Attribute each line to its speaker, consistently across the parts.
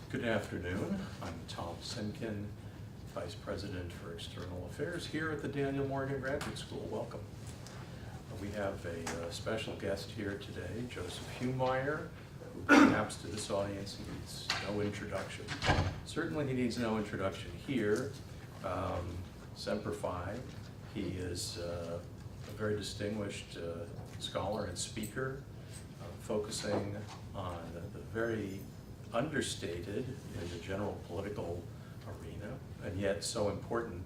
Speaker 1: Good afternoon. I'm Tom Simkin, Vice President for External Affairs here at the Daniel Morgan Graduate School. Welcome. We have a special guest here today, Joseph Humire, who perhaps to this audience needs no introduction. Certainly he needs no introduction here. Semper Fi. He is a very distinguished scholar and speaker, focusing on the very understated in the general political arena, and yet so important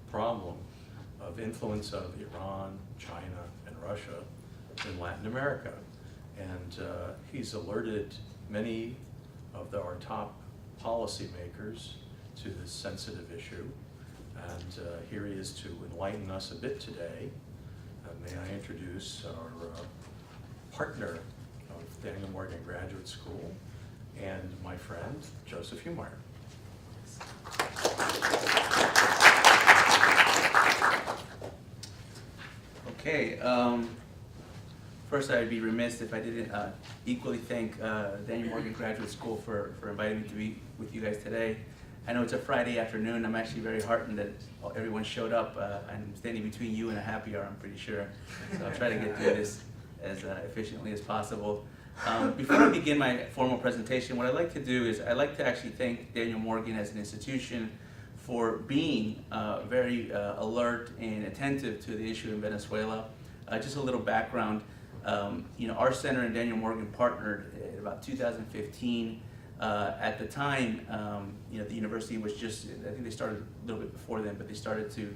Speaker 1: problem of influence of Iran, China, and Russia in Latin America. And he's alerted many of our top policymakers to this sensitive issue. And here he is to enlighten us a bit today. May I introduce our partner of Daniel Morgan Graduate School and my friend, Joseph Humire.
Speaker 2: Okay, first I'd be remiss if I didn't equally thank Daniel Morgan Graduate School for inviting me to be with you guys today. I know it's a Friday afternoon. I'm actually very heartened that everyone showed up. I'm standing between you and a happy hour, I'm pretty sure. So I'll try to get through this as efficiently as possible. Before I begin my formal presentation, what I'd like to do is I'd like to actually thank Daniel Morgan as an institution for being very alert and attentive to the issue in Venezuela. Just a little background, our center and Daniel Morgan partnered in about 2015. At the time, the university was just, I think they started a little bit before then, but they started to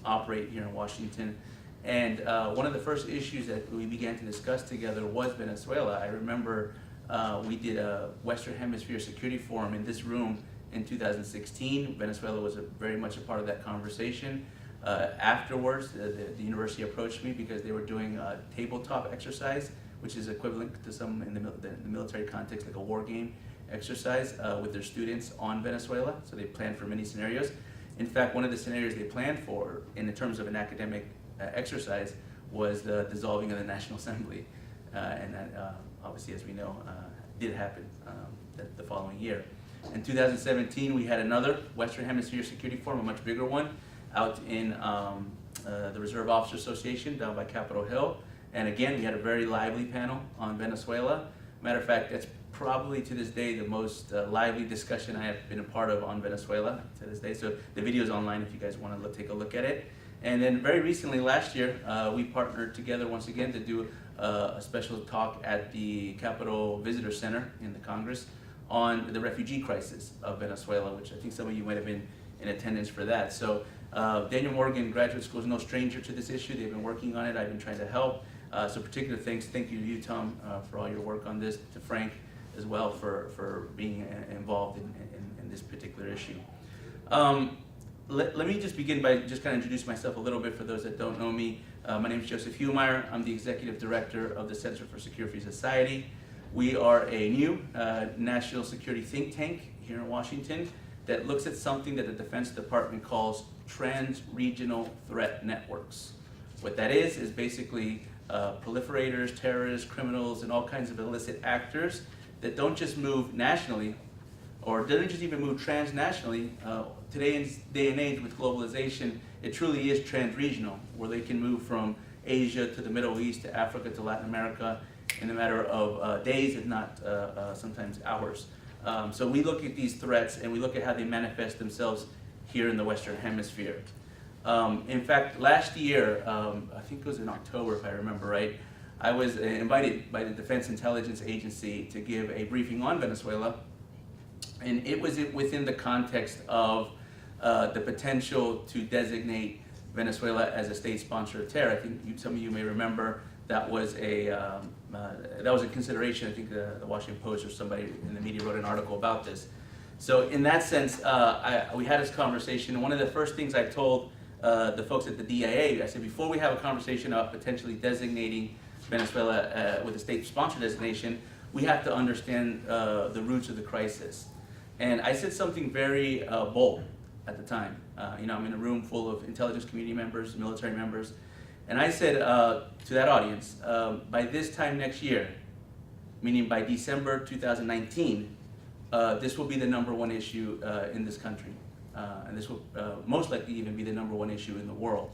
Speaker 2: operate here in Washington. And one of the first issues that we began to discuss together was Venezuela. I remember we did a Western Hemisphere Security Forum in this room in 2016. Venezuela was very much a part of that conversation. Afterwards, the university approached me because they were doing a tabletop exercise, which is equivalent to some in the military context, like a war game exercise with their students on Venezuela. So they planned for many scenarios. In fact, one of the scenarios they planned for, in terms of an academic exercise, was the dissolving of the National Assembly. And that, obviously, as we know, did happen the following year. In 2017, we had another Western Hemisphere Security Forum, a much bigger one, out in the Reserve Officers Association down by Capitol Hill. And again, we had a very lively panel on Venezuela. Matter of fact, that's probably to this day the most lively discussion I have been a part of on Venezuela to this day. So the video is online if you guys want to take a look at it. And then very recently, last year, we partnered together once again to do a special talk at the Capitol Visitor Center in the Congress on the refugee crisis of Venezuela, which I think some of you might have been in attendance for that. So Daniel Morgan Graduate School is no stranger to this issue. They've been working on it. I've been trying to help. So particular thanks, thank you to you, Tom, for all your work on this, to Frank as well for being involved in this particular issue. Let me just begin by just kind of introduce myself a little bit for those that don't know me. My name is Joseph Humire. I'm the Executive Director of the Center for Secure Free Society. We are a new national security think tank here in Washington that looks at something that the Defense Department calls trans-regional threat networks. What that is basically proliferators, terrorists, criminals, and all kinds of illicit actors that don't just move nationally, or doesn't just even move transnationally. Today's day and age with globalization, it truly is trans-regional, where they can move from Asia to the Middle East to Africa to Latin America in a matter of days, if not sometimes hours. So we look at these threats and we look at how they manifest themselves here in the Western Hemisphere. In fact, last year, I think it was in October if I remember right, I was invited by the Defense Intelligence Agency to give a briefing on Venezuela. And it was within the context of the potential to designate Venezuela as a state sponsor of terror. I think some of you may remember that was a consideration. I think the Washington Post or somebody in the media wrote an article about this. So in that sense, we had this conversation, and one of the first things I told the folks at the DIA, I said, before we have a conversation about potentially designating Venezuela with a state sponsor designation, we have to understand the roots of the crisis. And I said something very bold at the time. I'm in a room full of intelligence community members, military members, and I said to that audience, by this time next year, meaning by December 2019, this will be the #1 issue in this country. And this will most likely even be the #1 issue in the world.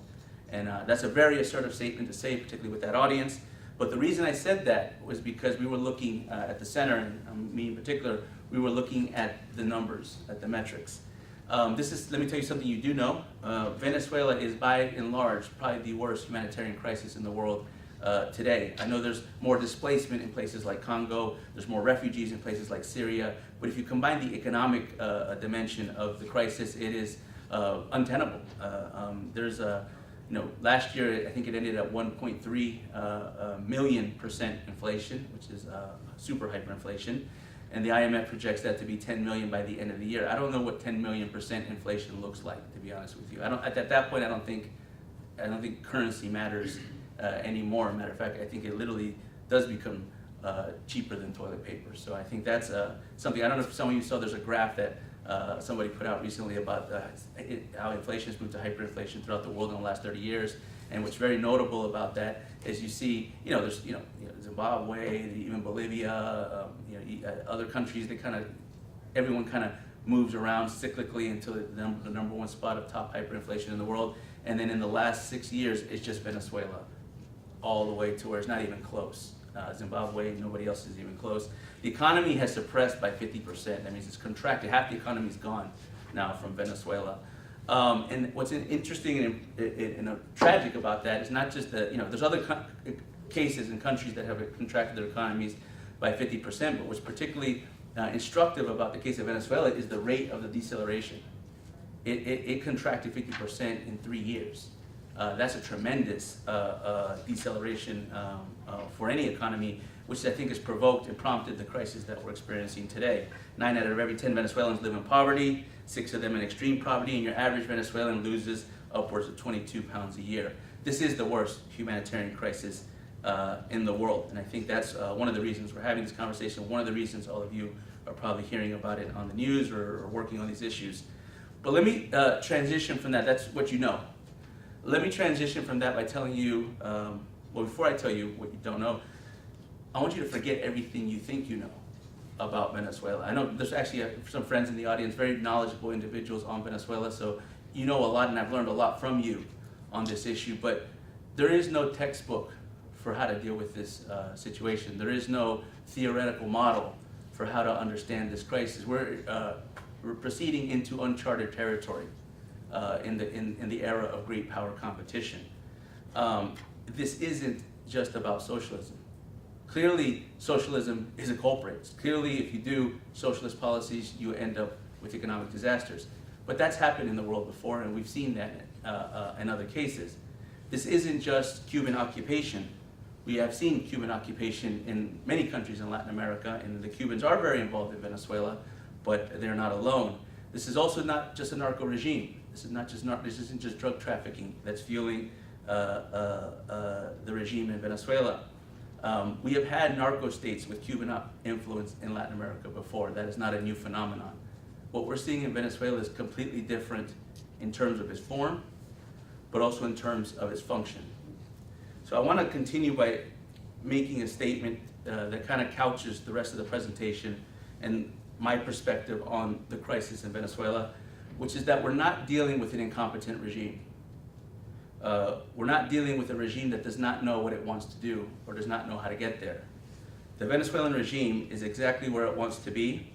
Speaker 2: And that's a very assertive statement to say, particularly with that audience. But the reason I said that was because we were looking at the center, and me in particular, we were looking at the numbers, at the metrics. Let me tell you something you do know. Venezuela is by and large probably the worst humanitarian crisis in the world today. I know there's more displacement in places like Congo, there's more refugees in places like Syria, but if you combine the economic dimension of the crisis, it is untenable. Last year I think it ended at 1.3 million% inflation, which is super hyperinflation, and the IMF projects that to be 10 million by the end of the year. I don't know what 10 million% inflation looks like, to be honest with you. At that point, I don't think currency matters anymore. Matter of fact, I think it literally does become cheaper than toilet paper. So I think that's something. I don't know if some of you saw. There's a graph that somebody put out recently about how inflation has moved to hyperinflation throughout the world in the last 30 years. And what's very notable about that is you see, there's Zimbabwe, even Bolivia, other countries. Everyone kind of moves around cyclically until the #1 spot of top hyperinflation in the world. And then in the last 6 years, it's just Venezuela, all the way to where it's not even close. Zimbabwe, nobody else is even close. The economy has suppressed by 50%. That means it's contracted. Half the economy is gone now from Venezuela. And what's interesting and tragic about that is not just that, there's other cases in countries that have contracted their economies by 50%, but what's particularly instructive about the case of Venezuela is the rate of the deceleration. It contracted 50% in 3 years. That's a tremendous deceleration for any economy, which I think has provoked and prompted the crisis that we're experiencing today. 9 out of every 10 Venezuelans live in poverty, 6 of them in extreme poverty, and your average Venezuelan loses upwards of 22 pounds a year. This is the worst humanitarian crisis in the world, and I think that's one of the reasons we're having this conversation, one of the reasons all of you are probably hearing about it on the news or working on these issues. But let me transition from that. That's what you know. Let me transition from that by telling you, before I tell you what you don't know, I want you to forget everything you think you know about Venezuela. I know there's actually some friends in the audience, very knowledgeable individuals on Venezuela, so you know a lot, and I've learned a lot from you on this issue, but there is no textbook for how to deal with this situation. There is no theoretical model for how to understand this crisis. We're proceeding into uncharted territory in the era of great power competition. This isn't just about socialism. Clearly, socialism is a culprit. Clearly, if you do socialist policies, you end up with economic disasters. But that's happened in the world before, and we've seen that in other cases. This isn't just Cuban occupation. We have seen Cuban occupation in many countries in Latin America, and the Cubans are very involved in Venezuela, but they're not alone. This is also not just a narco regime. This isn't just drug trafficking that's fueling the regime in Venezuela. We have had narco states with Cuban influence in Latin America before. That is not a new phenomenon. What we're seeing in Venezuela is completely different in terms of its form, but also in terms of its function. So I want to continue by making a statement that kind of couches the rest of the presentation and my perspective on the crisis in Venezuela, which is that we're not dealing with an incompetent regime. We're not dealing with a regime that does not know what it wants to do or does not know how to get there. The Venezuelan regime is exactly where it wants to be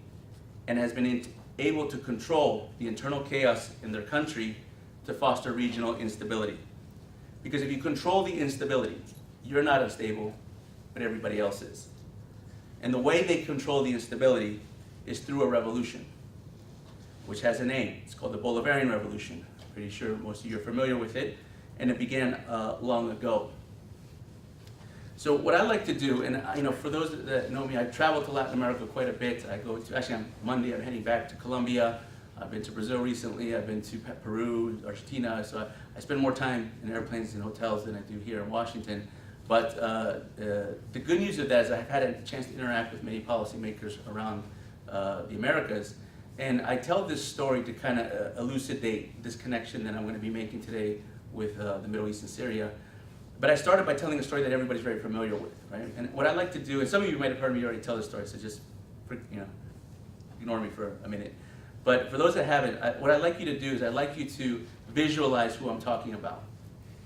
Speaker 2: and has been able to control the internal chaos in their country to foster regional instability. Because if you control the instability, you're not unstable, but everybody else is. And the way they control the instability is through a revolution, which has a name. It's called the Bolivarian Revolution. Pretty sure most of you are familiar with it, and it began long ago. So what I like to do, and for those that know me, I travel to Latin America quite a bit. Actually on Monday I'm heading back to Colombia. I've been to Brazil recently. I've been to Peru, Argentina. So I spend more time in airplanes and hotels than I do here in Washington. But the good news of that is I've had a chance to interact with many policymakers around the Americas. And I tell this story to kind of elucidate this connection that I'm going to be making today with the Middle East and Syria. But I started by telling a story that everybody's very familiar with, right? And what I like to do, and some of you might have heard me already tell this story, so just, ignore me for a minute. But for those that haven't, what I'd like you to do is I'd like you to visualize who I'm talking about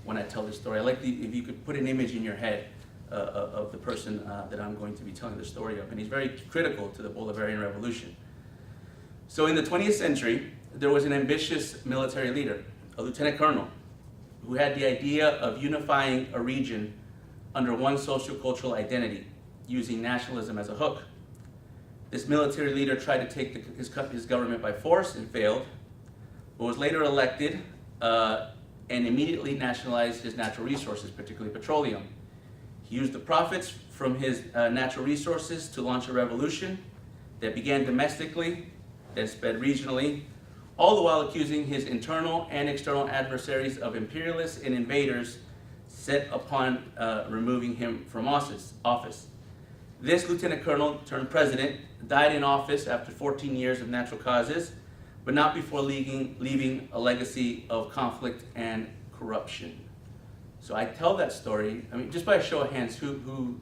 Speaker 2: when I tell this story. I'd like if you could put an image in your head of the person that I'm going to be telling the story of. And he's very critical to the Bolivarian Revolution. So in the 20th century, there was an ambitious military leader, a lieutenant colonel, who had the idea of unifying a region under one socio-cultural identity, using nationalism as a hook. This military leader tried to take his government by force and failed, but was later elected and immediately nationalized his natural resources, particularly petroleum. He used the profits from his natural resources to launch a revolution that began domestically, then spread regionally, all the while accusing his internal and external adversaries of imperialists and invaders set upon removing him from office. This lieutenant colonel turned president died in office after 14 years of natural causes, but not before leaving a legacy of conflict and corruption. So I tell that story, I mean, just by a show of hands, who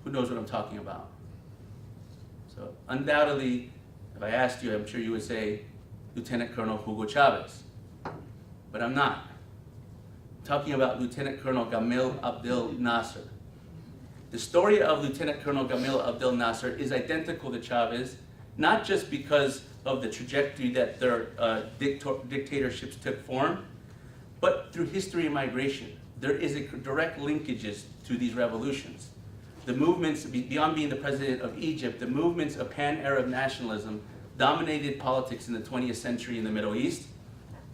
Speaker 2: knows what I'm talking about? So undoubtedly, if I asked you, I'm sure you would say Lieutenant Colonel Hugo Chavez, but I'm not. I'm talking about Lieutenant Colonel Gamal Abdel Nasser. The story of Lieutenant Colonel Gamal Abdel Nasser is identical to Chavez, not just because of the trajectory that their dictatorships took form, but through history and migration. There is a direct linkages to these revolutions. The movements, beyond being the president of Egypt, the movements of pan-Arab nationalism dominated politics in the 20th century in the Middle East,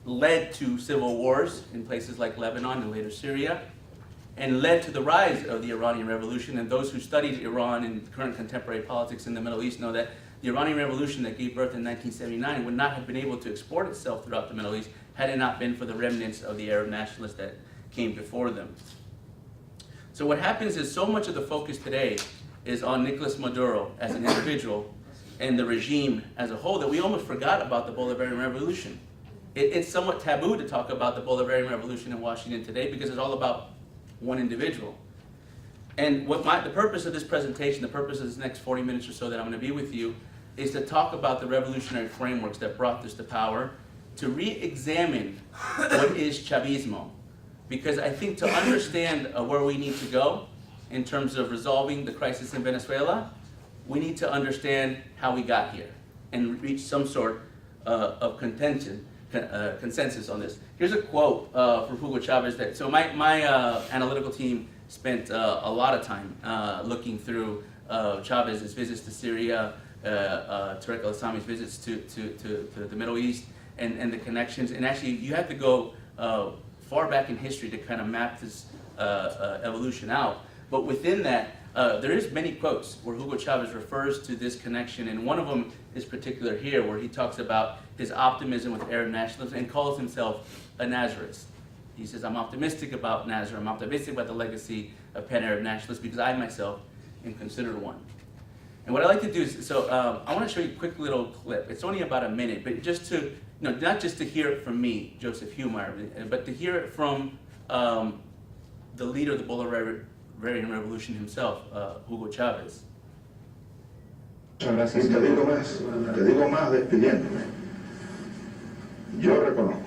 Speaker 2: led to civil wars in places like Lebanon and later Syria, and led to the rise of the Iranian Revolution. And those who studied Iran and current contemporary politics in the Middle East know that the Iranian Revolution that gave birth in 1979 would not have been able to export itself throughout the Middle East had it not been for the remnants of the Arab nationalists that came before them. So what happens is so much of the focus today is on Nicolas Maduro as an individual and the regime as a whole that we almost forgot about the Bolivarian Revolution. It's somewhat taboo to talk about the Bolivarian Revolution in Washington today because it's all about one individual. And what the purpose of this presentation, the purpose of this next 40 minutes or so that I'm going to be with you, is to talk about the revolutionary frameworks that brought this to power, to re-examine what is Chavismo. Because I think to understand where we need to go in terms of resolving the crisis in Venezuela, we need to understand how we got here and reach some sort of consensus on this. Here's a quote from Hugo Chavez. So my analytical team spent a lot of time looking through Chavez's visits to Syria, Tariq al-Assami's visits to the Middle East, and the connections. And actually, you have to go far back in history to kind of map this evolution out. But within that, there is many quotes where Hugo Chavez refers to this connection, and one of them is particular here, where he talks about his optimism with Arab nationalism and calls himself a Nazarist. He says, I'm optimistic about Nazareth, I'm optimistic about the legacy of pan-Arab nationalists because I myself am considered one. And what I like to do is, I want to show you a quick little clip. It's only about a minute, but just to, not just to hear it from me, Joseph Humire, but to hear it from the leader of the Bolivarian Revolution himself, Hugo Chavez.
Speaker 3: Y te digo más despidiéndome. Yo reconozco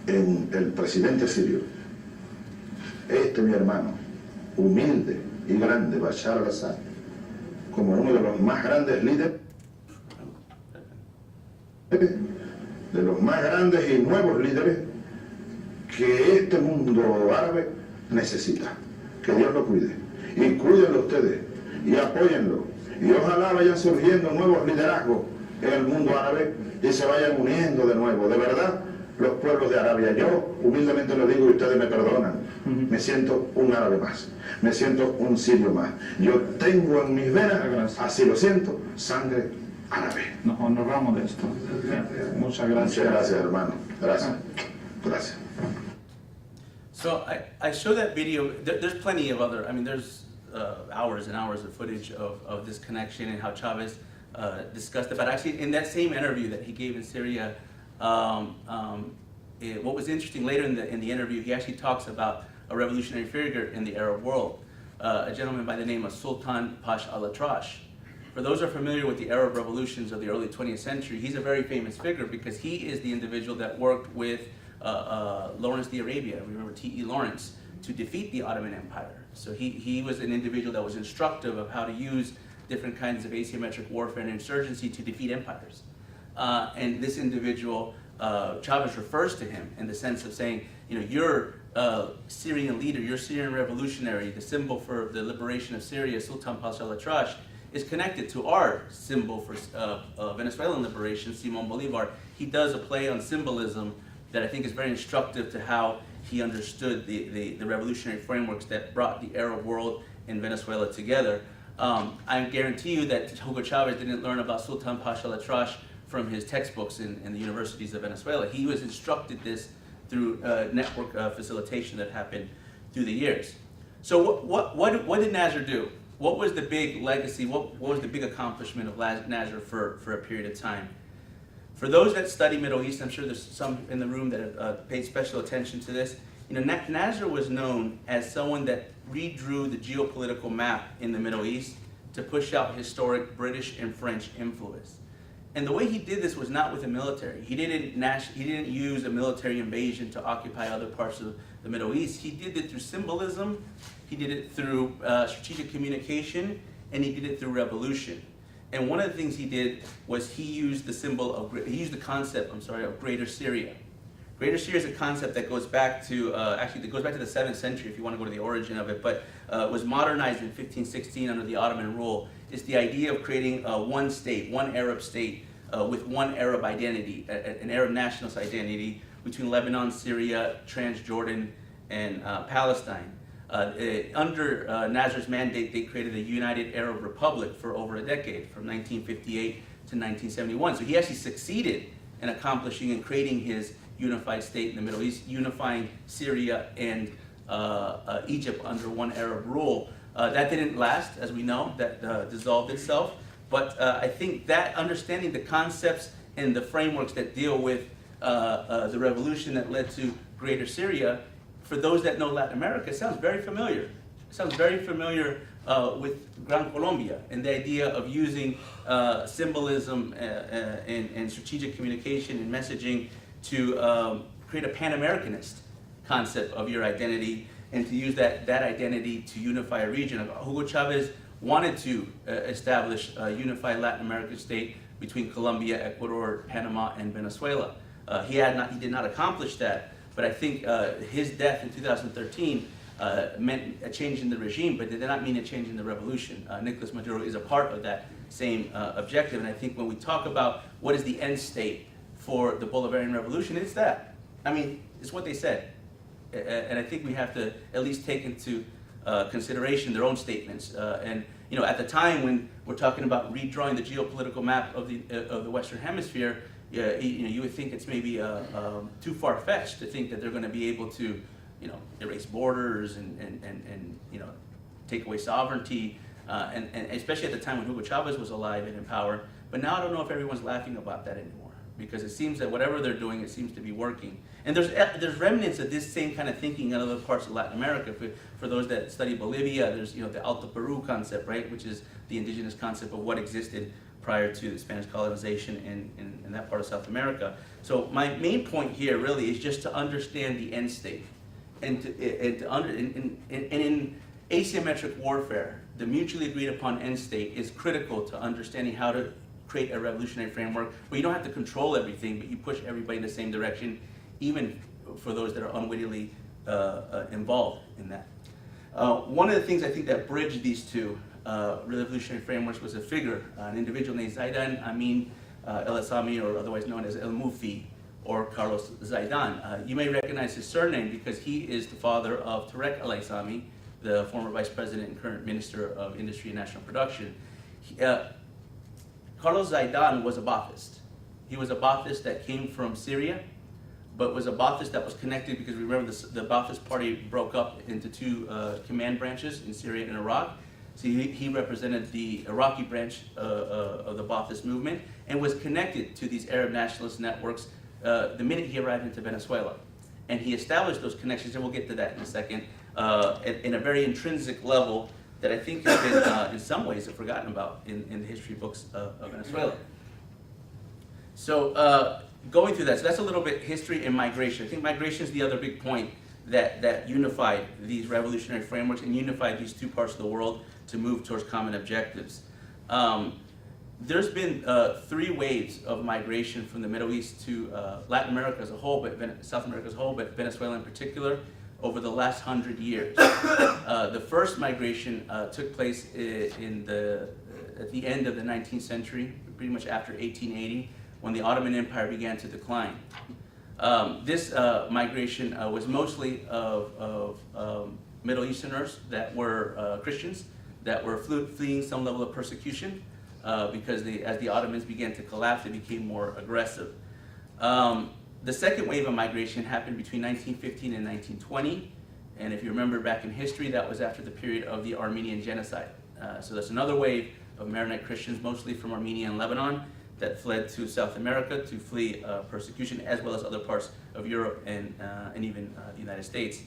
Speaker 3: en el presidente sirio, mi hermano, humilde y grande, Bashar al-Assad, como uno de los más grandes líderes, de los más grandes y nuevos líderes que este mundo árabe necesita. Que Dios lo cuide. Y cuídenlo ustedes y apóyenlo. Y ojalá vayan surgiendo nuevos liderazgos en el mundo árabe y se vayan uniendo de nuevo. De verdad, los pueblos de Arabia, yo humildemente lo digo y ustedes me perdonan, me siento un árabe más, me siento un sirio más. Yo tengo en mis venas, así lo siento, sangre árabe.
Speaker 4: Nos honoramos de esto. Muchas gracias.
Speaker 3: Muchas gracias, hermano. Gracias. Gracias.
Speaker 2: So I show that video. There's plenty of other, there's hours and hours of footage of this connection and how Chavez discussed it. But actually, in that same interview that he gave in Syria, what was interesting later in the interview, he actually talks about a revolutionary figure in the Arab world, a gentleman by the name of Sultan Pash al-Atrash, For those who are familiar with the Arab revolutions of the early 20th century, he's a very famous figure because he is the individual that worked with Lawrence de Arabia, remember T.E. Lawrence, to defeat the Ottoman Empire. So he was an individual that was instructive of how to use different kinds of asymmetric warfare and insurgency to defeat empires. And this individual, Chavez refers to him in the sense of saying, you know, you're Syrian leader, you're Syrian revolutionary, the symbol for the liberation of Syria, Sultan Pasha al-Atrash, is connected to our symbol for Venezuelan liberation, Simon Bolivar. He does a play on symbolism that I think is very instructive to how he understood the revolutionary frameworks that brought the Arab world and Venezuela together. I guarantee you that Hugo Chavez didn't learn about Sultan Pasha al-Atrash from his textbooks in the universities of Venezuela. He was instructed this through network facilitation that happened through the years. So what did Nasser do? What was the big legacy? What was the big accomplishment of Nasser for a period of time? For those that study Middle East, I'm sure there's some in the room that have paid special attention to this. You know, Nasser was known as someone that redrew the geopolitical map in the Middle East to push out historic British and French influence. And the way he did this was not with the military. He didn't use a military invasion to occupy other parts of the Middle East. He did it through symbolism, he did it through strategic communication, and he did it through revolution. And one of the things he did was he used the concept of Greater Syria. Greater Syria is a concept that goes back to, it goes back to the 7th century if you want to go to the origin of it, but was modernized in 1516 under the Ottoman rule. It's the idea of creating one state, one Arab state with one Arab identity, an Arab nationalist identity between Lebanon, Syria, Transjordan, and Palestine. Under Nasser's mandate, they created a united Arab republic for over a decade, from 1958 to 1971. So he actually succeeded in accomplishing and creating his unified state in the Middle East, unifying Syria and Egypt under one Arab rule. That didn't last, as we know, that dissolved itself. But I think that understanding the concepts and the frameworks that deal with the revolution that led to Greater Syria, for those that know Latin America, it sounds very familiar. It sounds very familiar with Gran Colombia and the idea of using symbolism and strategic communication and messaging to create a Pan-Americanist concept of your identity and to use that identity to unify a region. Hugo Chavez wanted to establish a unified Latin American state between Colombia, Ecuador, Panama, and Venezuela. He did not accomplish that, but I think his death in 2013 meant a change in the regime, but it did not mean a change in the revolution. Nicolas Maduro is a part of that same objective, and I think when we talk about what is the end state for the Bolivarian Revolution, it's that. I mean, it's what they said. And I think we have to at least take into consideration their own statements. And you know, at the time when we're talking about redrawing the geopolitical map of the Western Hemisphere, you would think it's maybe too far-fetched to think that they're going to be able to, you know, erase borders and you know, take away sovereignty, and especially at the time when Hugo Chavez was alive and in power. But now I don't know if everyone's laughing about that anymore, because it seems that whatever they're doing, it seems to be working. And there's remnants of this same kind of thinking in other parts of Latin America. For those that study Bolivia, there's, you know, the Alto Peru concept, right, which is the indigenous concept of what existed prior to the Spanish colonization in that part of South America. So my main point here really is just to understand the end state, and in asymmetric warfare, the mutually agreed upon end state is critical to understanding how to create a revolutionary framework where you don't have to control everything, but you push everybody in the same direction, even for those that are unwittingly involved in that. One of the things I think that bridged these two revolutionary frameworks was a figure, an individual named Zaidan Amin el-Assami, or otherwise known as El Mufi, or Carlos Zaidan. You may recognize his surname because he is the father of Tarek el-Assami, the former vice president and current minister of Industry and National Production. Carlos Zaidan was a Ba'athist. He was a Ba'athist that came from Syria, but was a Ba'athist that was connected, because remember the Ba'athist party broke up into two command branches in Syria and Iraq. So he represented the Iraqi branch of the Ba'athist movement and was connected to these Arab nationalist networks the minute he arrived into Venezuela. And he established those connections, and we'll get to that in a second, in a very intrinsic level that I think has been, in some ways, forgotten about in the history books of Venezuela. So going through that, so that's a little bit history and migration. I think migration is the other big point that unified these revolutionary frameworks and unified these two parts of the world to move towards common objectives. There's been 3 waves of migration from the Middle East to Latin America as a whole, but South America as a whole, but Venezuela in particular, over the last 100 years. The first migration took place at the end of the 19th century, pretty much after 1880, when the Ottoman Empire began to decline. This migration was mostly of Middle Easterners that were Christians, that were fleeing some level of persecution, because as the Ottomans began to collapse, they became more aggressive. The second wave of migration happened between 1915 and 1920, and if you remember back in history, that was after the period of the Armenian genocide. So that's another wave of Maronite Christians, mostly from Armenia and Lebanon, that fled to South America to flee persecution, as well as other parts of Europe and even the United States.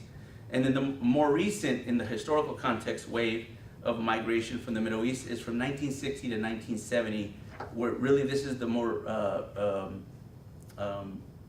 Speaker 2: And then the more recent, in the historical context, wave of migration from the Middle East is from 1960 to 1970, where really this is the more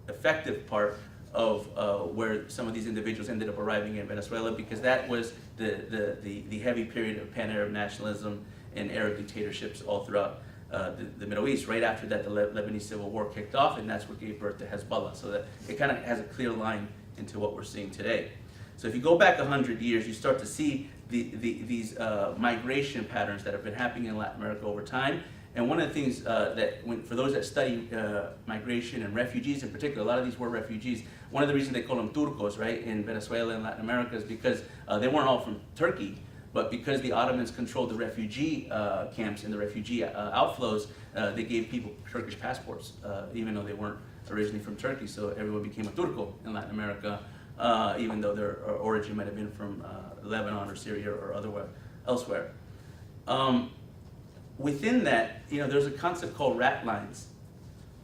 Speaker 2: effective part of where some of these individuals ended up arriving in Venezuela, because that was the heavy period of pan-Arab nationalism and Arab dictatorships all throughout the Middle East. Right after that, the Lebanese Civil War kicked off, and that's what gave birth to Hezbollah. So that it kind of has a clear line into what we're seeing today. So if you go back 100 years, you start to see these migration patterns that have been happening in Latin America over time. And one of the things for those that study migration and refugees in particular, a lot of these were refugees. One of the reasons they call them turcos, right, in Venezuela and Latin America is because they weren't all from Turkey, but because the Ottomans controlled the refugee camps and the refugee outflows, they gave people Turkish passports, even though they weren't originally from Turkey. So everyone became a turco in Latin America, even though their origin might have been from Lebanon or Syria or elsewhere. Within that, there's a concept called rat lines.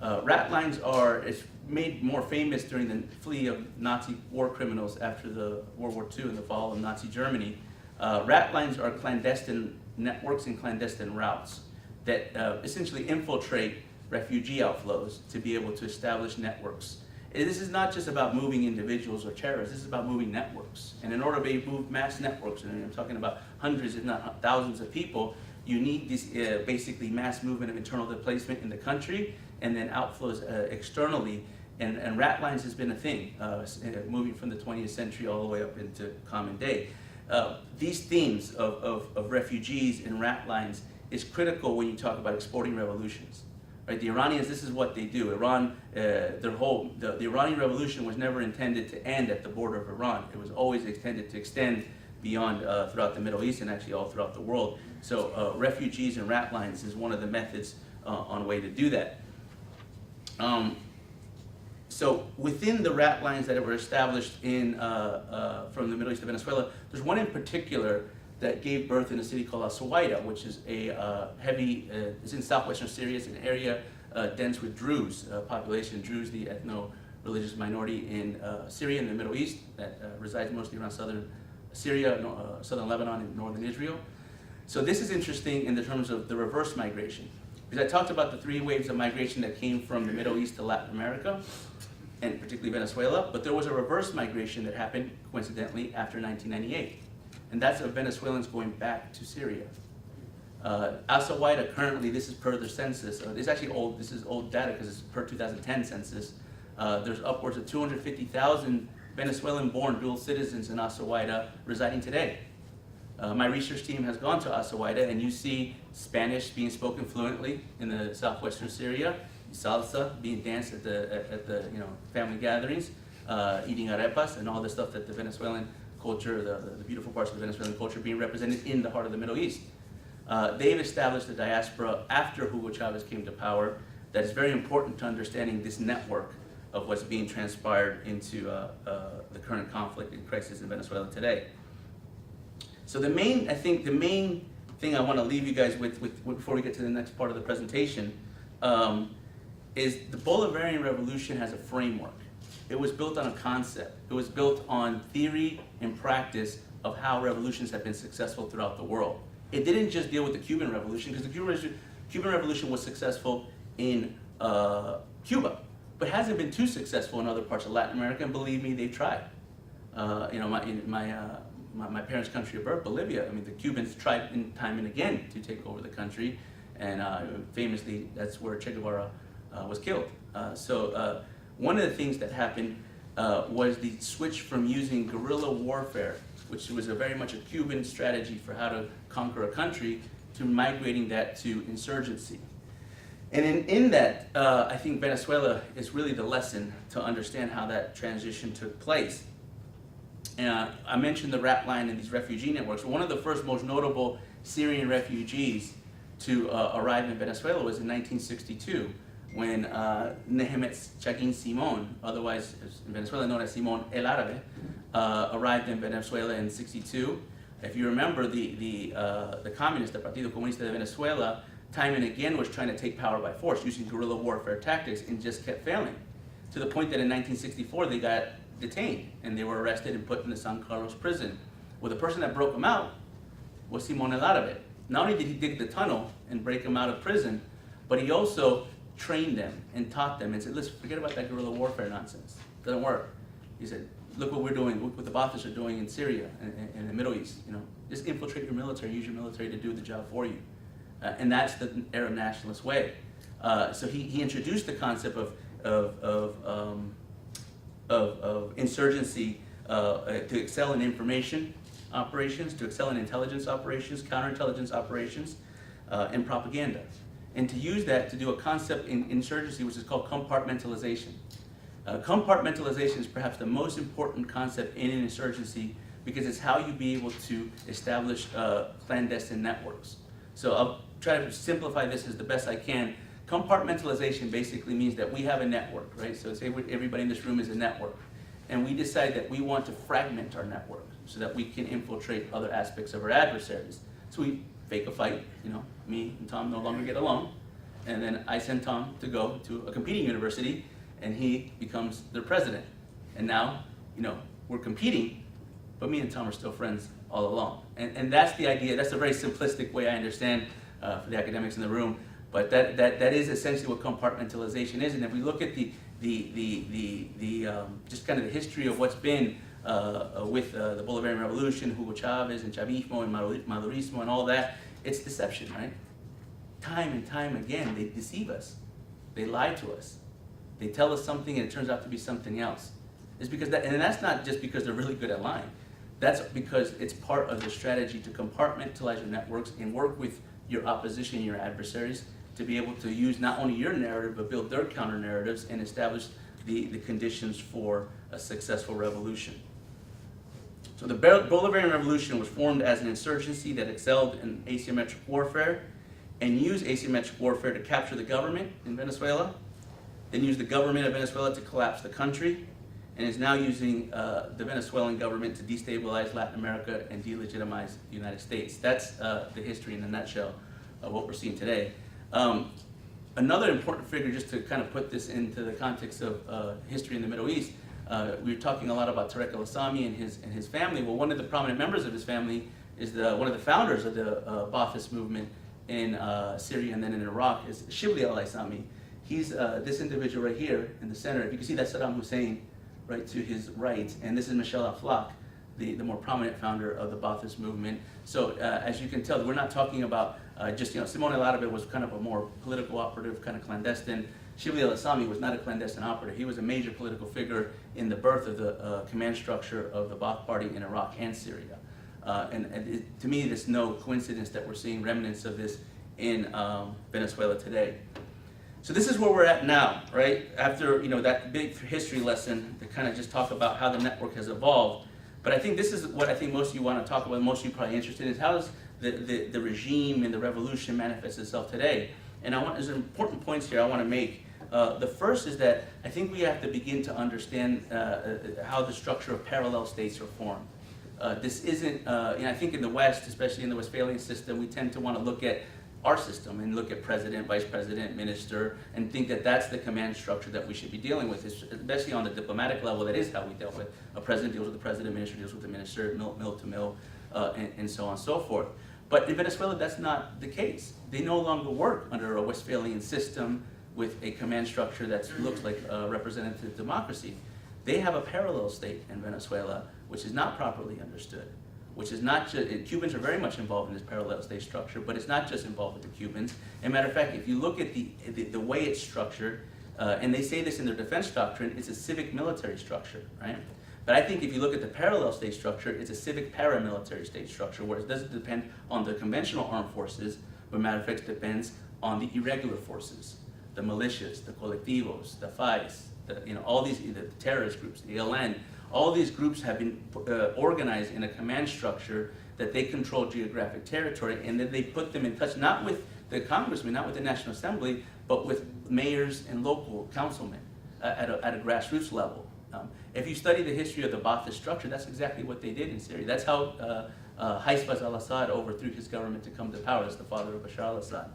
Speaker 2: Rat lines it's made more famous during the flee of Nazi war criminals after the World War II and the fall of Nazi Germany. Rat lines are clandestine networks and clandestine routes that essentially infiltrate refugee outflows to be able to establish networks. This is not just about moving individuals or terrorists, this is about moving networks. And in order to move mass networks, and I'm talking about hundreds if not thousands of people, you need this basically mass movement of internal displacement in the country and then outflows externally. And rat lines has been a thing, moving from the 20th century all the way up into common day. These themes of refugees and rat lines is critical when you talk about exporting revolutions. Right? The Iranians, this is what they do. Iran, the Iranian revolution was never intended to end at the border of Iran. It was always intended to extend beyond throughout the Middle East and actually all throughout the world. So refugees and rat lines is one of the methods on a way to do that. So within the rat lines that were established from the Middle East to Venezuela, there's one in particular that gave birth in a city called Al-Suwaida, which is it's in southwestern Syria. It's an area dense with Druze population. Druze, the ethno-religious minority in Syria and the Middle East that resides mostly around southern Syria, southern Lebanon, and northern Israel. So this is interesting in the terms of the reverse migration. Because I talked about the 3 waves of migration that came from the Middle East to Latin America, and particularly Venezuela, but there was a reverse migration that happened, coincidentally, after 1998. And that's of Venezuelans going back to Syria. Al-Suwaida currently, this is per the census, it's actually old, this is old data because it's per 2010 census. There's upwards of 250,000 Venezuelan-born dual citizens in Al-Suwaida residing today. My research team has gone to Al-Suwaida, and you see Spanish being spoken fluently in the southwestern Syria, salsa being danced at the family gatherings, eating arepas, and all the stuff that the Venezuelan culture, the beautiful parts of the Venezuelan culture being represented in the heart of the Middle East. They've established a diaspora after Hugo Chavez came to power that is very important to understanding this network of what's being transpired into the current conflict and crisis in Venezuela today. So the main thing I want to leave you guys with before we get to the next part of the presentation is the Bolivarian Revolution has a framework. It was built on a concept. It was built on theory and practice of how revolutions have been successful throughout the world. It didn't just deal with the Cuban Revolution, because the Cuban Revolution was successful in Cuba, but hasn't been too successful in other parts of Latin America, and believe me, they've tried. My parents' country of birth, Bolivia, I mean, the Cubans tried time and again to take over the country, and famously, that's where Che Guevara was killed. So one of the things that happened was the switch from using guerrilla warfare, which was very much a Cuban strategy for how to conquer a country, to migrating that to insurgency. And in that, I think Venezuela is really the lesson to understand how that transition took place. And I mentioned the rap line and these refugee networks. One of the first most notable Syrian refugees to arrive in Venezuela was in 1962, when Nehemet Chagin Simon, otherwise in Venezuela known as Simon el Árabe, arrived in Venezuela in '62. If you remember, the communist, the Partido Comunista de Venezuela, time and again was trying to take power by force using guerrilla warfare tactics, and just kept failing, to the point that in 1964 they got detained and they were arrested and put in the San Carlos prison. Well, the person that broke them out was Simon el Árabe. Not only did he dig the tunnel and break them out of prison, but he also trained them and taught them and said, listen, forget about that guerrilla warfare nonsense. It doesn't work. He said, look what we're doing, look what the Ba'athis are doing in Syria and in the Middle East. You know, just infiltrate your military, use your military to do the job for you. And that's the Arab nationalist way. So he introduced the concept of insurgency to excel in information operations, to excel in intelligence operations, counterintelligence operations, and propaganda. And to use that to do a concept in insurgency which is called compartmentalization. Compartmentalization is perhaps the most important concept in an insurgency, because it's how you be able to establish clandestine networks. So I'll try to simplify this as the best I can. Compartmentalization basically means that we have a network, right? So say everybody in this room is a network, and we decide that we want to fragment our network so that we can infiltrate other aspects of our adversaries. So we fake a fight, you know, me and Tom no longer get along, and then I send Tom to go to a competing university, and he becomes their president. And now, you know, we're competing, but me and Tom are still friends all along. And that's the idea. That's a very simplistic way I understand for the academics in the room. But that is essentially what compartmentalization is. And if we look at just kind of the history of what's been with the Bolivarian Revolution, Hugo Chavez and Chavismo and Madurismo and all that, it's deception, right? Time and time again, they deceive us. They lie to us. They tell us something and it turns out to be something else. It's because and that's not just because they're really good at lying. That's because it's part of the strategy to compartmentalize your networks and work with your opposition, your adversaries, to be able to use not only your narrative, but build their counter narratives and establish the conditions for a successful revolution. So the Bolivarian Revolution was formed as an insurgency that excelled in asymmetric warfare and used asymmetric warfare to capture the government in Venezuela, then used the government of Venezuela to collapse the country, and is now using the Venezuelan government to destabilize Latin America and delegitimize the United States. That's the history in a nutshell of what we're seeing today. Another important figure, just to kind of put this into the context of history in the Middle East, we were talking a lot about Tarek al-Assami and his family. Well, one of the prominent members of his family is one of the founders of the Ba'athist movement in Syria and then in Iraq, is Shibli al-Assami. He's this individual right here in the center. If you can see, that's Saddam Hussein right to his right, and this is Michel Aflaq, the more prominent founder of the Ba'athist movement. So as you can tell, we're not talking about just, you know, Simon el Árabe was kind of a more political operative, kind of clandestine. Shibli al-Assami was not a clandestine operative. He was a major political figure in the birth of the command structure of the Ba'ath Party in Iraq and Syria. To me, there's no coincidence that we're seeing remnants of this in Venezuela today. So this is where we're at now, right? After, you know, that big history lesson to kind of just talk about how the network has evolved. But I think this is what I think most of you want to talk about, most of you probably interested in, is how does the regime and the revolution manifest itself today? And there's important points here I want to make. The first is that I think we have to begin to understand how the structure of parallel states are formed. This isn't, I think in the West, especially in the Westphalian system, we tend to want to look at our system and look at president, vice president, minister, and think that that's the command structure that we should be dealing with, especially on the diplomatic level. That is how we dealt with. A president deals with the president, minister deals with the minister, mill to mill, and so on and so forth. But in Venezuela, that's not the case. They no longer work under a Westphalian system with a command structure that looks like a representative democracy. They have a parallel state in Venezuela, which is not properly understood. Which is not just, Cubans are very much involved in this parallel state structure, but it's not just involved with the Cubans. As a matter of fact, if you look at the way it's structured, and they say this in their defense doctrine, it's a civic military structure, right? But I think if you look at the parallel state structure, it's a civic paramilitary state structure, where it doesn't depend on the conventional armed forces, but as a matter of fact, it depends on the irregular forces, the militias, the colectivos, the FAIs, all these, the terrorist groups, the ELN. All these groups have been organized in a command structure that they control geographic territory, and then they put them in touch, not with the congressmen, not with the National Assembly, but with mayors and local councilmen at a grassroots level. If you study the history of the Ba'athist structure, that's exactly what they did in Syria. That's how Hafez al-Assad overthrew his government to come to power. That's the father of Bashar al-Assad.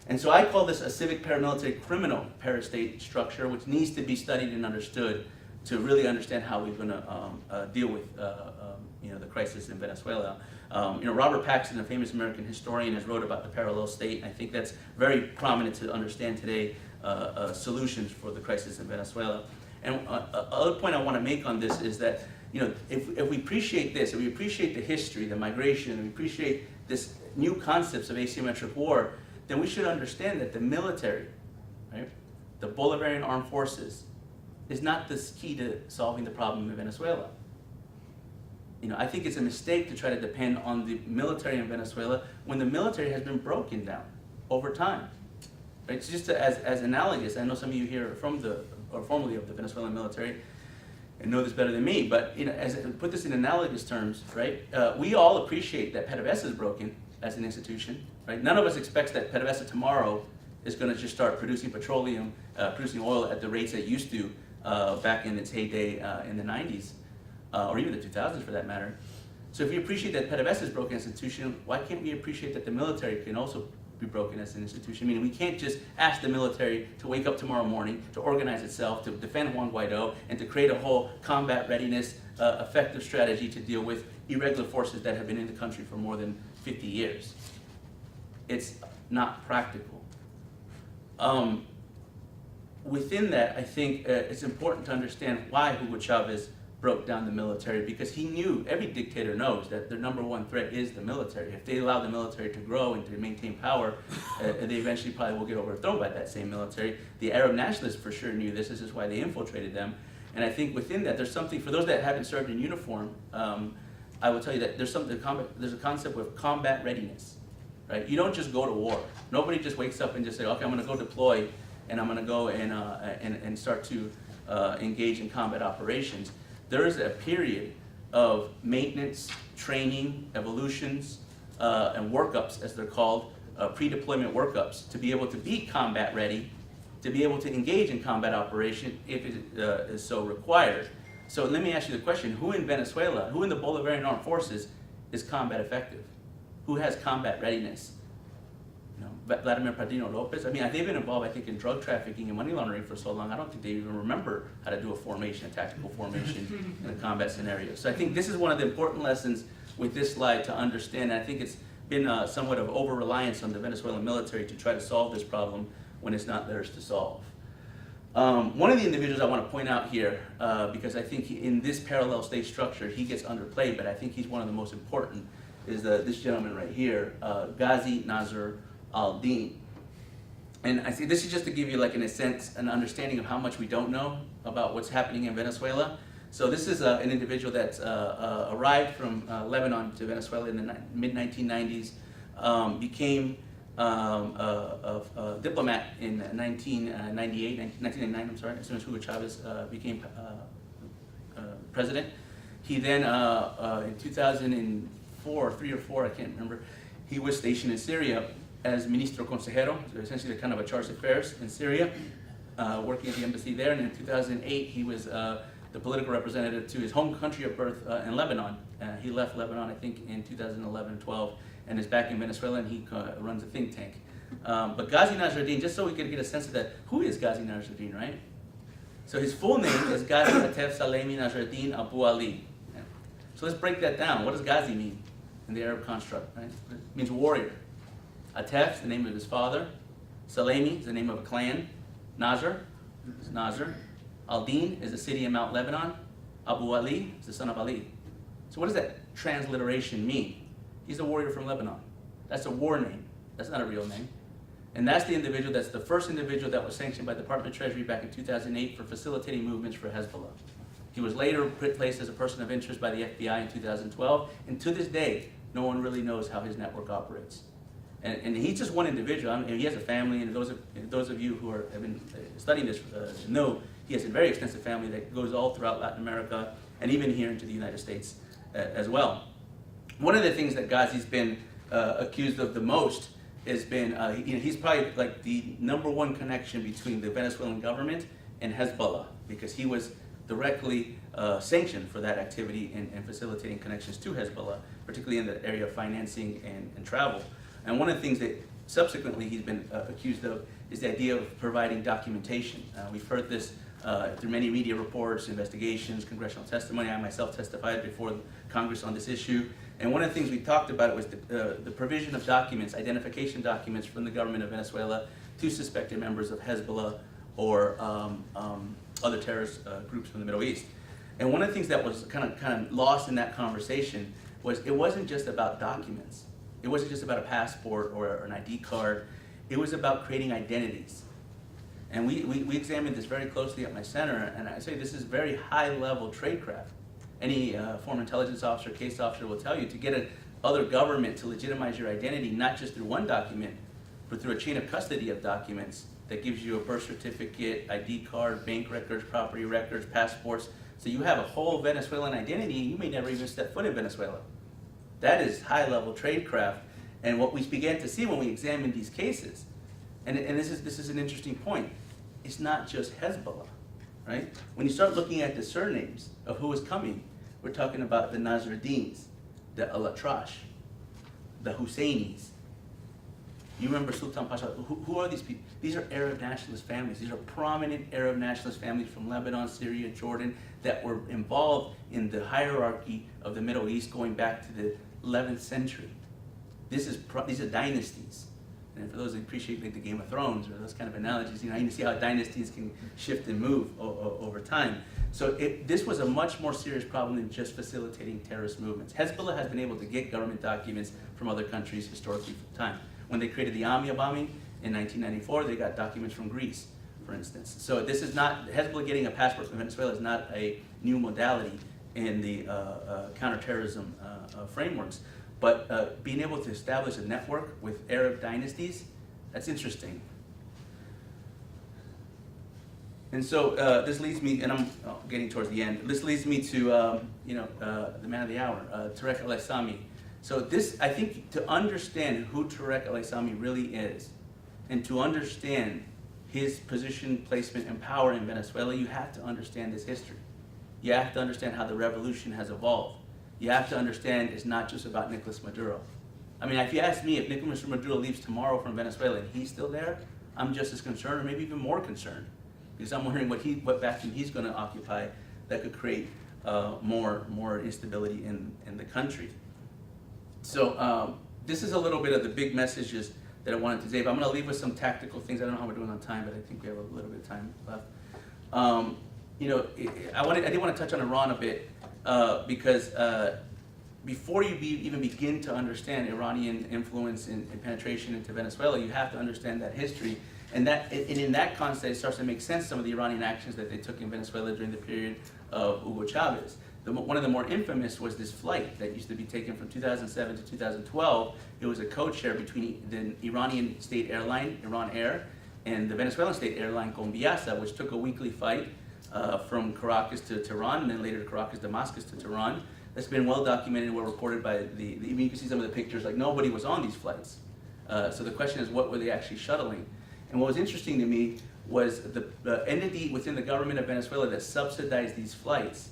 Speaker 2: And so I call this a civic paramilitary criminal parastate structure, which needs to be studied and understood to really understand how we're going to deal with the crisis in Venezuela. Robert Paxton, a famous American historian, has wrote about the parallel state. I think that's very prominent to understand today solutions for the crisis in Venezuela. And other point I want to make on this is that if we appreciate this, if we appreciate the history, the migration, and we appreciate this new concepts of asymmetric war, then we should understand that the military, right, the Bolivarian armed forces, is not the key to solving the problem in Venezuela. I think it's a mistake to try to depend on the military in Venezuela when the military has been broken down over time. Right? It's just as analogous. I know some of you here are formerly of the Venezuelan military and know this better than me, but put this in analogous terms, right? We all appreciate that PDVSA is broken as an institution, right? None of us expects that PDVSA tomorrow is going to just start producing petroleum, producing oil at the rates it used to back in its heyday in the 90s, or even the 2000s for that matter. So if we appreciate that PDVSA is a broken institution, why can't we appreciate that the military can also be broken as an institution? Meaning we can't just ask the military to wake up tomorrow morning, to organize itself, to defend Juan Guaido, and to create a whole combat readiness, effective strategy to deal with irregular forces that have been in the country for more than 50 years. It's not practical. Within that, I think it's important to understand why Hugo Chavez broke down the military, because he knew, every dictator knows, that their number one threat is the military. If they allow the military to grow and to maintain power, they eventually probably will get overthrown by that same military. The Arab nationalists for sure knew this. This is why they infiltrated them. And I think within that, there's something, for those that haven't served in uniform, I will tell you that there's a concept of combat readiness, right? You don't just go to war. Nobody just wakes up and just say, okay, I'm gonna go deploy, and I'm gonna go and start to engage in combat operations. There is a period of maintenance, training, evolutions, and workups, as they're called, pre-deployment workups, to be able to be combat ready, to be able to engage in combat operation if it is so required. So let me ask you the question, who in Venezuela, who in the Bolivarian Armed Forces is combat effective? Who has combat readiness? Vladimir Padrino Lopez. I mean, they've been involved, I think, in drug trafficking and money laundering for so long, I don't think they even remember how to do a formation, a tactical formation in a combat scenario. So I think this is one of the important lessons with this slide to understand. And I think it's been somewhat of over-reliance on the Venezuelan military to try to solve this problem when it's not theirs to solve. One of the individuals I want to point out here, because I think in this parallel state structure, he gets underplayed, but I think he's one of the most important, is this gentleman right here, Ghazi Nasser al-Din. And I think this is just to give you, like, in a sense, an understanding of how much we don't know about what's happening in Venezuela. So this is an individual that's arrived from Lebanon to Venezuela in the mid-1990s, became a diplomat in 1999, I'm sorry, as soon as Hugo Chavez became president. He then, in 2004, 3 or 4, I can't remember, he was stationed in Syria as Ministro Consejero, so essentially kind of a charge d'affaires in Syria, working at the embassy there. And in 2008, he was the political representative to his home country of birth in Lebanon. He left Lebanon, I think, in 2011-12, and is back in Venezuela, and he runs a think tank. But Ghazi Nasruddin, just so we can get a sense of that, who is Ghazi Nasruddin, right? So his full name is Ghazi Atef Salemi Nasruddin Abu Ali. Yeah. So let's break that down. What does Ghazi mean in the Arab construct, right? It means warrior. Atef is the name of his father. Salemi is the name of a clan. Nasr is Nasr. Al-Din is a city in Mount Lebanon. Abu Ali is the son of Ali. So what does that transliteration mean? He's a warrior from Lebanon. That's a war name. That's not a real name. And that's the individual, that's the first individual that was sanctioned by the Department of Treasury back in 2008 for facilitating movements for Hezbollah. He was later placed as a person of interest by the FBI in 2012, and to this day, no one really knows how his network operates. And he's just one individual. I mean, he has a family, and those of you who have been studying this know he has a very extensive family that goes all throughout Latin America, and even here into the United States as well. One of the things that Ghazi's been accused of the most has been, he's probably like the #1 connection between the Venezuelan government and Hezbollah, because he was directly sanctioned for that activity and facilitating connections to Hezbollah, particularly in the area of financing and travel. And one of the things that subsequently he's been accused of is the idea of providing documentation. We've heard this through many media reports, investigations, congressional testimony. I myself testified before Congress on this issue. And one of the things we talked about was the provision of documents, identification documents from the government of Venezuela to suspected members of Hezbollah or other terrorist groups from the Middle East. And one of the things that was kind of lost in that conversation was it wasn't just about documents. It wasn't just about a passport or an ID card. It was about creating identities. And we examined this very closely at my center, and I say this is very high-level tradecraft. Any former intelligence officer, case officer will tell you to get another government to legitimize your identity, not just through one document, but through a chain of custody of documents that gives you a birth certificate, ID card, bank records, property records, passports. So you have a whole Venezuelan identity, and you may never even step foot in Venezuela. That is high-level tradecraft. And what we began to see when we examined these cases, and this is an interesting point, it's not just Hezbollah, right? When you start looking at the surnames of who is coming, we're talking about the Nasruddins, the Al-Atrash, the Husseinis. You remember Sultan Pasha? Who are these people? These are Arab nationalist families. These are prominent Arab nationalist families from Lebanon, Syria, Jordan, that were involved in the hierarchy of the Middle East going back to the 11th century. These are dynasties. And for those who appreciate like the Game of Thrones or those kind of analogies, you see how dynasties can shift and move over time. So this was a much more serious problem than just facilitating terrorist movements. Hezbollah has been able to get government documents from other countries historically for the time. When they created the Amia bombing in 1994, they got documents from Greece, for instance. So this is not, Hezbollah getting a passport from Venezuela is not a new modality in the counterterrorism frameworks. But being able to establish a network with Arab dynasties, that's interesting. And so this leads me, and I'm getting towards the end, this leads me to the man of the hour, Tarek al-Aissami. So this, I think, to understand who Tarek al-Aissami really is, and to understand his position, placement, and power in Venezuela, you have to understand this history. You have to understand how the revolution has evolved. You have to understand it's not just about Nicolas Maduro. I mean, if you ask me, if Nicolas Maduro leaves tomorrow from Venezuela and he's still there, I'm just as concerned, or maybe even more concerned, because I'm wondering what vacuum he's going to occupy that could create more instability in the country. So this is a little bit of the big messages that I wanted to say. But I'm going to leave with some tactical things. I don't know how we're doing on time, but I think we have a little bit of time left. I did want to touch on Iran a bit because before you even begin to understand Iranian influence and penetration into Venezuela, you have to understand that history. And in that context, it starts to make sense some of the Iranian actions that they took in Venezuela during the period of Hugo Chavez. One of the more infamous was this flight that used to be taken from 2007 to 2012. It was a code-share between the Iranian state airline, Iran Air, and the Venezuelan state airline, Conviasa, which took a weekly flight from Caracas to Tehran, and then later Caracas, Damascus to Tehran. That's been well documented and well reported by you can see some of the pictures, like nobody was on these flights. So the question is, what were they actually shuttling? And what was interesting to me was the entity within the government of Venezuela that subsidized these flights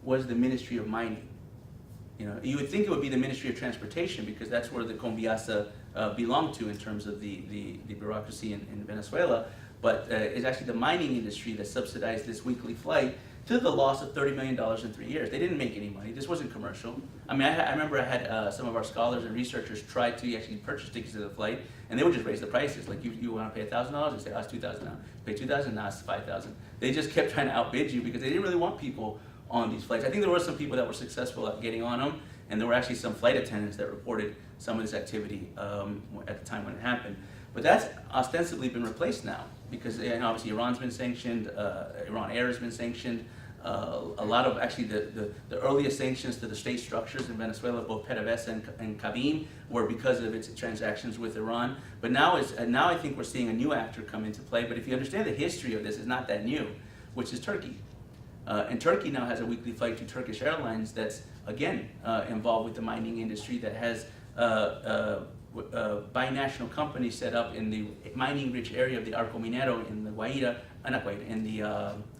Speaker 2: was the Ministry of Mining. You would think it would be the Ministry of Transportation because that's where the Conviasa belong to in terms of the bureaucracy in Venezuela, but it's actually the mining industry that subsidized this weekly flight to the loss of $30 million in 3 years. They didn't make any money. This wasn't commercial. I mean, I remember I had some of our scholars and researchers try to actually purchase tickets to the flight, and they would just raise the prices. Like, you want to pay $1,000? They say, oh, it's $2,000 now. Pay $2,000? Now it's $5,000. They just kept trying to outbid you because they didn't really want people on these flights. I think there were some people that were successful at getting on them, and there were actually some flight attendants that reported some of this activity at the time when it happened. But that's ostensibly been replaced now because obviously Iran's been sanctioned, Iran Air has been sanctioned. A lot of actually the earliest sanctions to the state structures in Venezuela, both PDVSA and Cabin, were because of its transactions with Iran. But now I think we're seeing a new actor come into play. But if you understand the history of this, it's not that new, which is Turkey. And Turkey now has a weekly flight to Turkish Airlines that's, again, involved with the mining industry, that has binational companies set up in the mining-rich area of the Arco Minero in the in the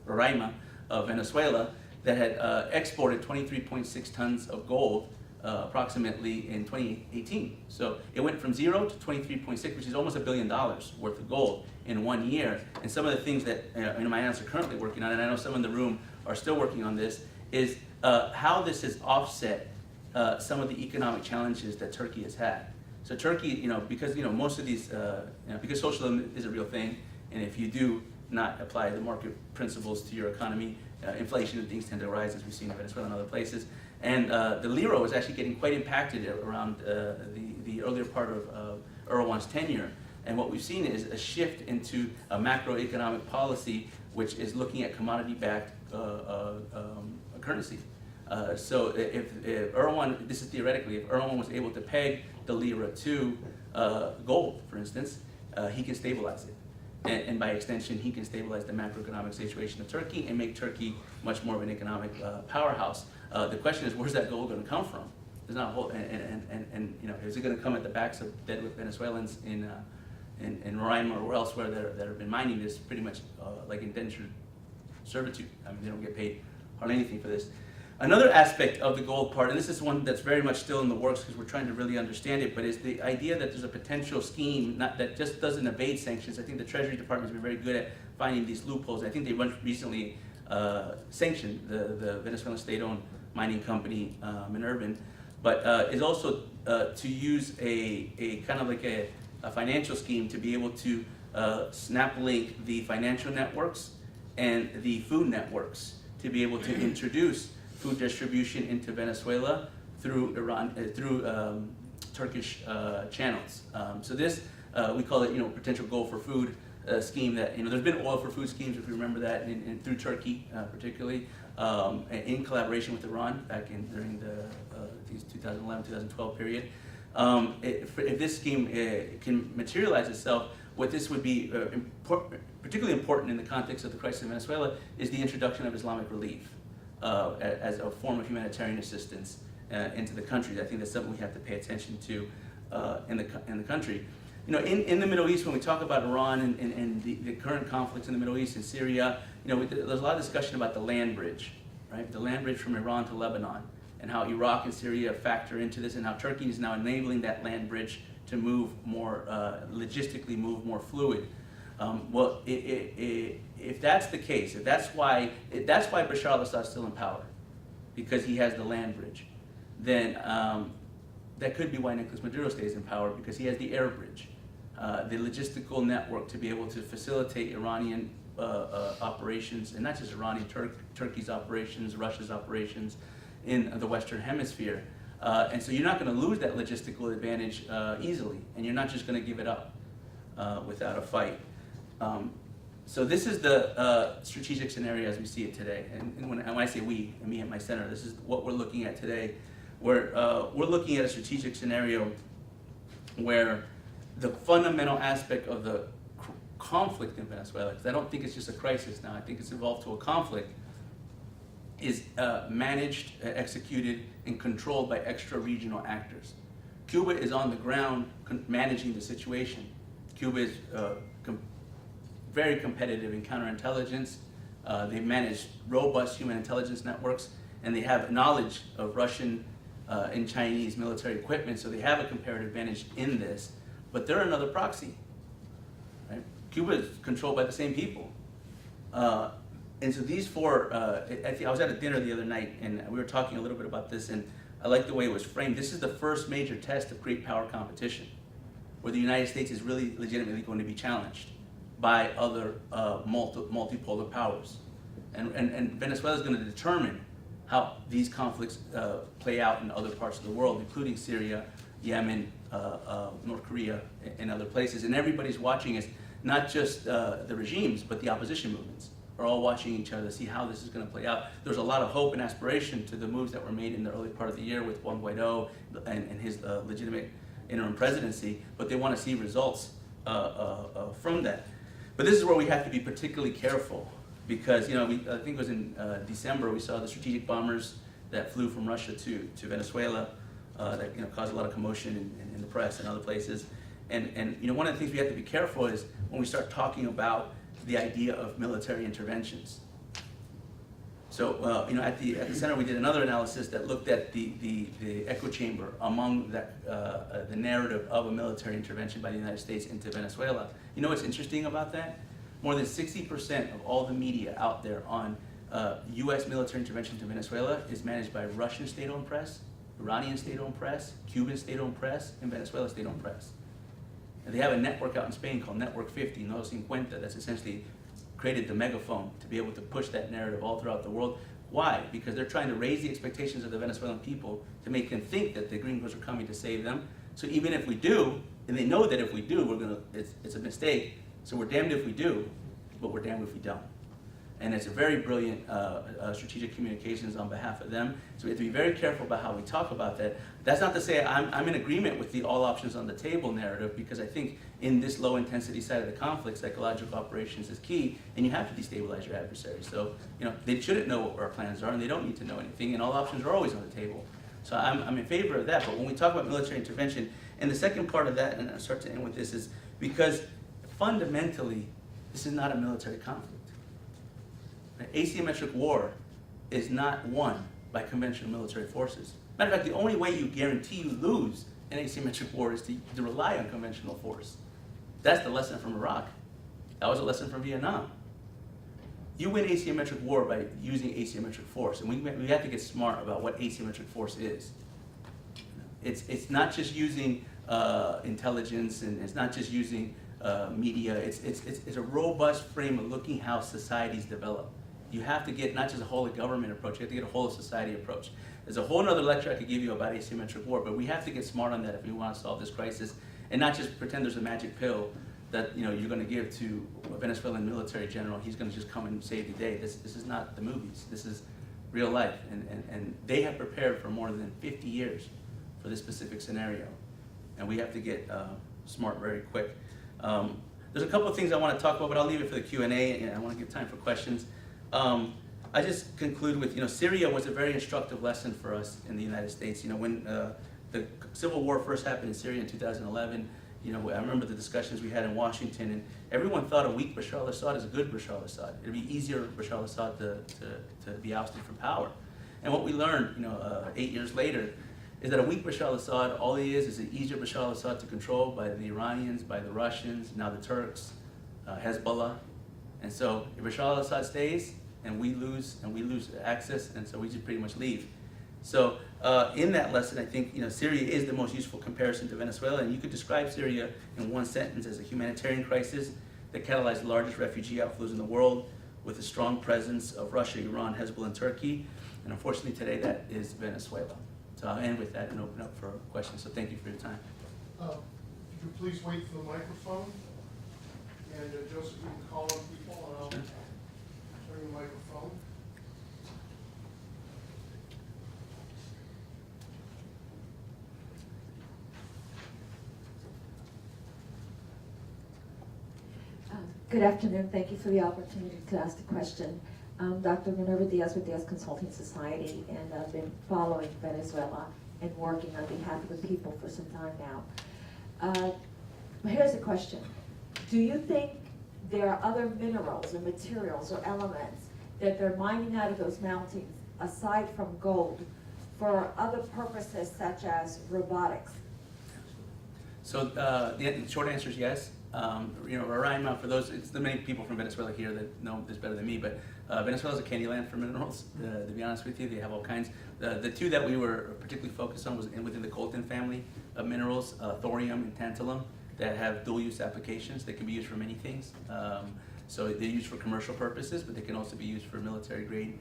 Speaker 2: Roraima of Venezuela, that had exported 23.6 tons of gold approximately in 2018. So it went from 0 to 23.6, which is almost $1 billion worth of gold in 1 year. And some of the things that my aunts are currently working on, and I know some in the room are still working on this, is how this has offset some of the economic challenges that Turkey has had. So Turkey, because most of these, because socialism is a real thing, and if you do not apply the market principles to your economy, inflation and things tend to rise, as we've seen in Venezuela and other places. And the lira was actually getting quite impacted around the earlier part of Erdogan's tenure. And what we've seen is a shift into a macroeconomic policy, which is looking at commodity-backed currency. So if Erdogan, this is theoretically, if Erdogan was able to peg the lira to gold, for instance, he can stabilize it. And by extension, he can stabilize the macroeconomic situation of Turkey and make Turkey much more of an economic powerhouse. The question is, where's that gold going to come from? There's not a whole, is it going to come at the backs of dead Venezuelans in Roraima or elsewhere that have been mining this pretty much like indentured servitude? I mean, they don't get paid hardly anything for this. Another aspect of the gold part, and this is one that's very much still in the works because we're trying to really understand it, but is the idea that there's a potential scheme that just doesn't evade sanctions. I think the Treasury Department has been very good at finding these loopholes. I think they recently sanctioned the Venezuelan state-owned mining company, Minervan, but is also to use a kind of like a financial scheme to be able to snap link the financial networks and the food networks to be able to introduce food distribution into Venezuela through Iran, through Turkish channels. So this, we call it, potential gold for food scheme. That there's been oil for food schemes, if you remember that, and through Turkey particularly, in collaboration with Iran back during the 2011-2012 period. If this scheme can materialize itself, what this would be particularly important in the context of the crisis in Venezuela is the introduction of Islamic relief as a form of humanitarian assistance into the country. I think that's something we have to pay attention to in the country. In the Middle East, when we talk about Iran and the current conflicts in the Middle East and Syria, there's a lot of discussion about the land bridge, right? The land bridge from Iran to Lebanon, and how Iraq and Syria factor into this, and how Turkey is now enabling that land bridge to move more, logistically move more fluid. Well, if that's the case, if that's why Bashar al-Assad's still in power, because he has the land bridge, then that could be why Nicolas Maduro stays in power, because he has the air bridge, the logistical network to be able to facilitate Iranian operations, and not just Iranian, Turkey's operations, Russia's operations in the Western Hemisphere. And so you're not going to lose that logistical advantage easily, and you're not just going to give it up without a fight. So this is the strategic scenario as we see it today. And when I say we, me and my center, this is what we're looking at today. We're looking at a strategic scenario where the fundamental aspect of the conflict in Venezuela, because I don't think it's just a crisis now, I think it's evolved to a conflict, is managed, executed, and controlled by extra-regional actors. Cuba is on the ground managing the situation. Cuba is very competitive in counterintelligence. They manage robust human intelligence networks, and they have knowledge of Russian in Chinese military equipment, so they have a comparative advantage in this, but they're another proxy. Right? Cuba is controlled by the same people. And so these four, I was at a dinner the other night, and we were talking a little bit about this, and I like the way it was framed. This is the first major test of great power competition, where the United States is really legitimately going to be challenged by other multipolar powers. And Venezuela is going to determine how these conflicts play out in other parts of the world, including Syria, Yemen, North Korea, and other places. And everybody's watching us, not just the regimes, but the opposition movements are all watching each other to see how this is going to play out. There's a lot of hope and aspiration to the moves that were made in the early part of the year with Juan Guaido and his legitimate interim presidency, but they want to see results from that. But this is where we have to be particularly careful, because I think it was in December we saw the strategic bombers that flew from Russia to Venezuela that caused a lot of commotion in the press and other places. And one of the things we have to be careful is when we start talking about the idea of military interventions. So at the center we did another analysis that looked at the echo chamber among the narrative of a military intervention by the United States into Venezuela. You know what's interesting about that? More than 60% of all the media out there on U.S. military intervention to Venezuela is managed by Russian state-owned press, Iranian state-owned press, Cuban state-owned press, and Venezuela state-owned press. And they have a network out in Spain called Network 50, No 50, that's essentially created the megaphone to be able to push that narrative all throughout the world. Why? Because they're trying to raise the expectations of the Venezuelan people to make them think that the gringos are coming to save them. So even if we do, and they know that if we do, it's a mistake. So we're damned if we do, but we're damned if we don't. And it's a very brilliant strategic communications on behalf of them. So we have to be very careful about how we talk about that. That's not to say I'm in agreement with the all options on the table narrative, because I think in this low intensity side of the conflict, psychological operations is key, and you have to destabilize your adversary. So they shouldn't know what our plans are, and they don't need to know anything, and all options are always on the table. So I'm in favor of that. But when we talk about military intervention, and the second part of that, and I'll start to end with this, is because fundamentally, this is not a military conflict. Asymmetric war is not won by conventional military forces. Matter of fact, the only way you guarantee you lose an asymmetric war is to rely on conventional force. That's the lesson from Iraq. That was a lesson from Vietnam. You win asymmetric war by using asymmetric force, and we have to get smart about what asymmetric force is. It's not just using intelligence, and it's not just using media. It's a robust frame of looking how societies develop. You have to get not just a whole of government approach, you have to get a whole of society approach. There's a whole other lecture I could give you about asymmetric war, but we have to get smart on that if we want to solve this crisis, and not just pretend there's a magic pill that you're going to give to a Venezuelan military general. He's going to just come and save the day. This is not the movies. This is real life, and they have prepared for more than 50 years for this specific scenario, and we have to get smart very quick. There's a couple of things I want to talk about, but I'll leave it for the Q&A, and I want to give time for questions. I just conclude with, Syria was a very instructive lesson for us in the United States. When the civil war first happened in Syria in 2011, I remember the discussions we had in Washington, and everyone thought a weak Bashar al-Assad is a good Bashar al-Assad. It'd be easier for Bashar al-Assad to be ousted from power. And what we learned, 8 years later, is that a weak Bashar al-Assad, all he is an easier Bashar al-Assad to control by the Iranians, by the Russians, now the Turks, Hezbollah. And so if Bashar al-Assad stays, and we lose access, and so we just pretty much leave. So in that lesson, I think Syria is the most useful comparison to Venezuela, and you could describe Syria in one sentence as a humanitarian crisis that catalyzed the largest refugee outflows in the world, with a strong presence of Russia, Iran, Hezbollah, and Turkey. And unfortunately today, that is Venezuela. So I'll end with that and open up for questions. So thank you for your time.
Speaker 5: Could you please wait for the microphone? And Joseph, you can call on people, and I'll turn the microphone.
Speaker 6: Good afternoon. Thank you for the opportunity to ask the question. Dr. Minerva Diaz with Diaz Consulting Society, and I've been following Venezuela and working on behalf of the people for some time now. Here's the question. Do you think there are other minerals or materials or elements that they're mining out of those mountains, aside from gold, for other purposes such as robotics?
Speaker 2: So the short answer is yes. Roraima, for those, it's the many people from Venezuela here that know this better than me, but Venezuela is a candy land for minerals, to be honest with you. They have all kinds. The two that we were particularly focused on was within the coltan family of minerals, thorium and tantalum, that have dual use applications. They can be used for many things. So they're used for commercial purposes, but they can also be used for military grade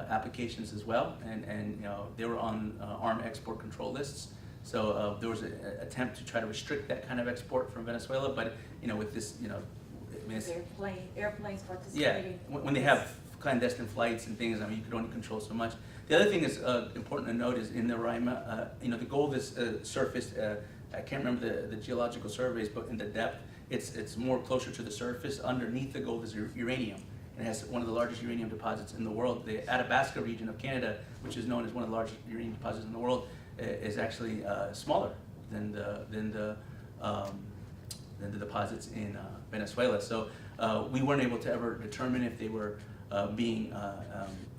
Speaker 2: applications as well. And they were on armed export control lists. So there was an attempt to try to restrict that kind of export from Venezuela, but with this, I mean, it's,
Speaker 6: Airplanes
Speaker 2: yeah,
Speaker 6: participating.
Speaker 2: when they have clandestine flights and things, I mean, you could only control so much. The other thing is important to note is in the Roraima, the gold is surfaced. I can't remember the geological surveys, but in the depth, it's more closer to the surface. Underneath the gold is uranium. It has one of the largest uranium deposits in the world. The Athabasca region of Canada, which is known as one of the largest uranium deposits in the world, is actually smaller than the deposits in Venezuela. So we weren't able to ever determine if they were being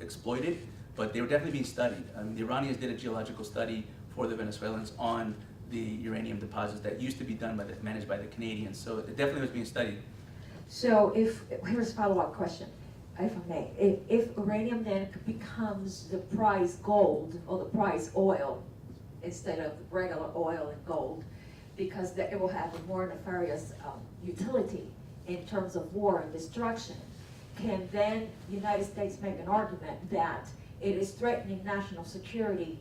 Speaker 2: exploited, but they were definitely being studied. The Iranians did a geological study for the Venezuelans on the uranium deposits that used to be managed by the Canadians. So it definitely was being studied.
Speaker 6: So here's a follow-up question, if I may. If uranium then becomes the prize gold or the prize oil instead of regular oil and gold, because it will have a more nefarious utility in terms of war and destruction, can then the United States make an argument that it is threatening national security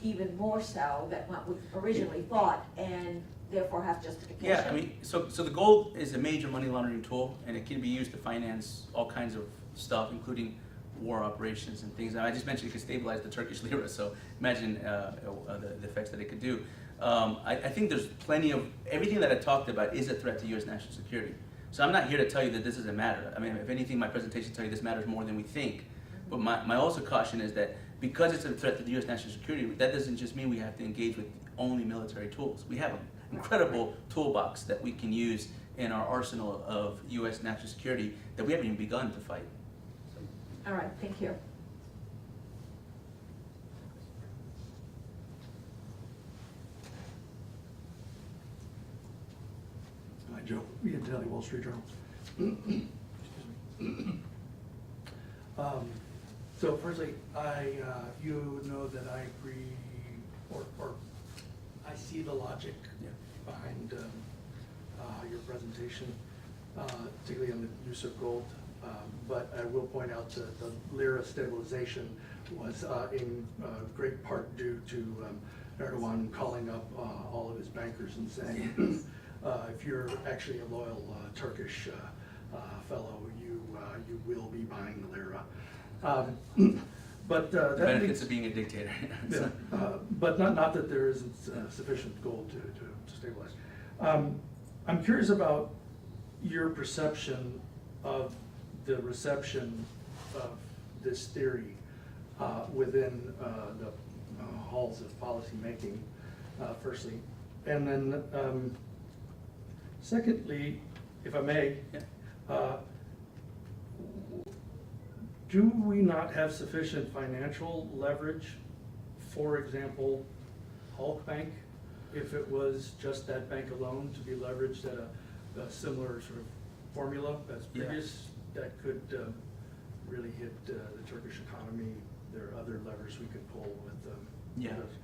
Speaker 6: even more so than what we originally thought, and therefore have justification?
Speaker 2: Yeah, I mean, so the gold is a major money laundering tool, and it can be used to finance all kinds of stuff, including war operations and things. And I just mentioned it could stabilize the Turkish lira, so imagine the effects that it could do. I think there's plenty of, everything that I talked about is a threat to U.S. national security. So I'm not here to tell you that this doesn't matter. I mean, if anything, my presentation tells you this matters more than we think. But my also caution is that because it's a threat to the U.S. national security, that doesn't just mean we have to engage with only military tools. We have an incredible toolbox that we can use in our arsenal of U.S. national security that we haven't even begun to fight.
Speaker 6: All right, thank you.
Speaker 7: Hi, Joe. Ian Talley, Wall Street Journal. So firstly, you know that I agree, or I see the logic behind your presentation, particularly on the use of gold. But I will point out that the lira stabilization was in great part due to Erdogan calling up all of his bankers and saying, if you're actually a loyal Turkish fellow, you will be buying the lira. But
Speaker 2: The
Speaker 7: that
Speaker 2: benefits
Speaker 7: leads,
Speaker 2: of being a dictator.
Speaker 7: yeah, but not that there isn't sufficient gold to stabilize. I'm curious about your perception of the reception of this theory within the halls of policy making, firstly. And then secondly, if I may, do we not have sufficient financial leverage, for example, Hulk Bank, if it was just that bank alone to be leveraged at a similar sort of formula as previous, that could really hit the Turkish economy? There are other levers we could pull with those.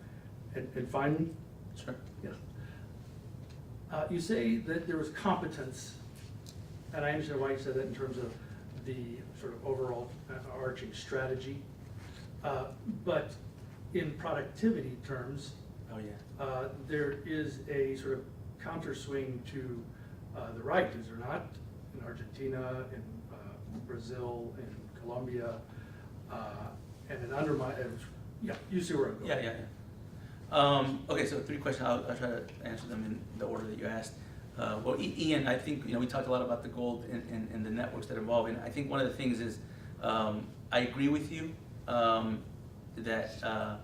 Speaker 7: And finally,
Speaker 2: Sure.
Speaker 7: yes. You say that there was competence, and I understand why you said that in terms of the sort of overall arching strategy. But in productivity terms,
Speaker 2: Oh, yeah.
Speaker 7: there is a sort of counterswing to the right, is there not? In Argentina, in Brazil, in Colombia, and an undermine. Yeah, you see where I'm going.
Speaker 2: Yeah. Okay, so 3 questions. I'll try to answer them in the order that you asked. Well, Ian, I think we talked a lot about the gold and the networks that are involved, and I think one of the things is I agree with you that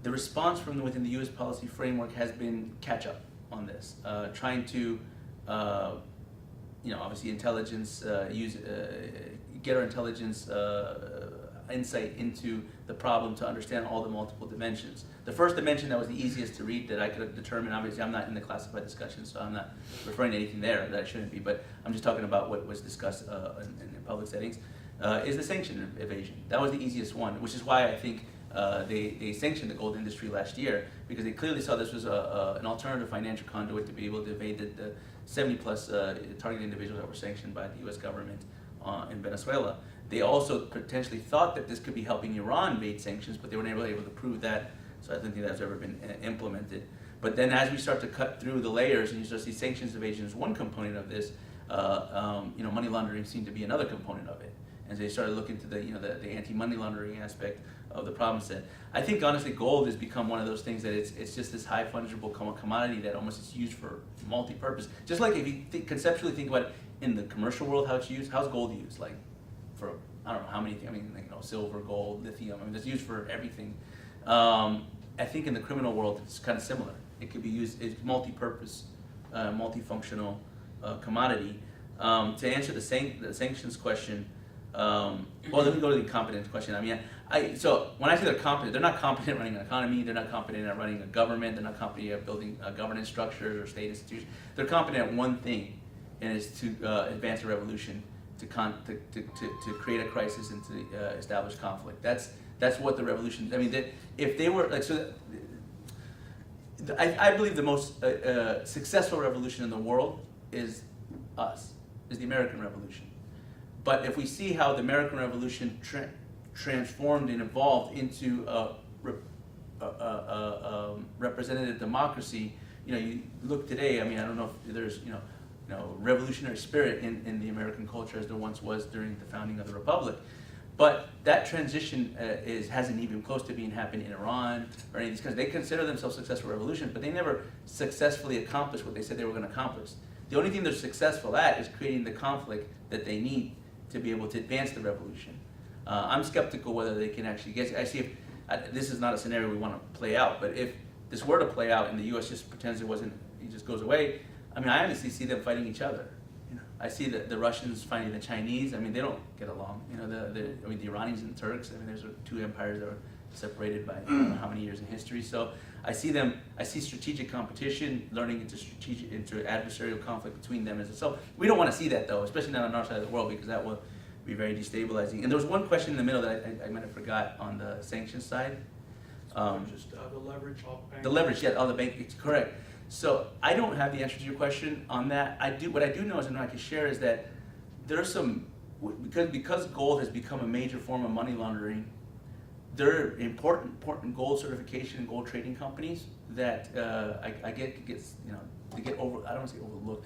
Speaker 2: the response from within the U.S. policy framework has been catch up on this, trying to obviously intelligence get our intelligence insight into the problem to understand all the multiple dimensions. The first dimension that was the easiest to read that I could determine, obviously I'm not in the classified discussion, so I'm not referring to anything there that I shouldn't be, but I'm just talking about what was discussed in public settings, is the sanction evasion. That was the easiest one, which is why I think they sanctioned the gold industry last year, because they clearly saw this was an alternative financial conduit to be able to evade the 70 plus targeted individuals that were sanctioned by the US government in Venezuela. They also potentially thought that this could be helping Iran evade sanctions, but they were never able to prove that, so I don't think that's ever been implemented. But then as we start to cut through the layers and you start to see sanctions evasion as one component of this, money laundering seemed to be another component of it. And they started looking to the anti-money laundering aspect of the problem set. I think honestly gold has become one of those things that it's just this high fungible commodity that almost is used for multi-purpose. Just like if you conceptually think about it in the commercial world, how it's used, how's gold used? Like for, I don't know how many things, I mean, silver, gold, lithium, I mean, it's used for everything. I think in the criminal world, it's kind of similar. It could be used, it's multi-purpose, multifunctional commodity. To answer the sanctions question, well, let me go to the competence question. I mean, so when I say they're competent, they're not competent at running an economy, they're not competent at running a government, they're not competent at building governance structures or state institutions. They're competent at one thing, and it's to advance a revolution, to create a crisis and to establish conflict. That's what the revolution, I mean, if they were, like, so I believe the most successful revolution in the world is the American Revolution. But if we see how the American Revolution transformed and evolved into a representative democracy, you look today, I mean, I don't know if there's, revolutionary spirit in the American culture as there once was during the founding of the Republic. But that transition hasn't even close to being happened in Iran or any of these countries. They consider themselves successful revolutions, but they never successfully accomplished what they said they were going to accomplish. The only thing they're successful at is creating the conflict that they need to be able to advance the revolution. I'm skeptical whether they can actually get. I see if this is not a scenario we want to play out, but if this were to play out and the U.S. just pretends it wasn't, it just goes away. I mean, I honestly see them fighting each other. I see the Russians fighting the Chinese. I mean, they don't get along. The Iranians and the Turks. I mean, there's two empires that are separated by I don't know how many years in history. So I see strategic competition, learning into adversarial conflict between them. So we don't want to see that though, especially not on our side of the world, because that will be very destabilizing. And there was one question in the middle that I might have forgot on the sanctions side.
Speaker 7: Just the leverage.
Speaker 2: The leverage, yeah, the bank, it's correct. So I don't have the answer to your question on that. What I do know is, and I can share, is that there are some, because gold has become a major form of money laundering, there are important gold certification and gold trading companies that I get they get over. I don't want to say overlooked.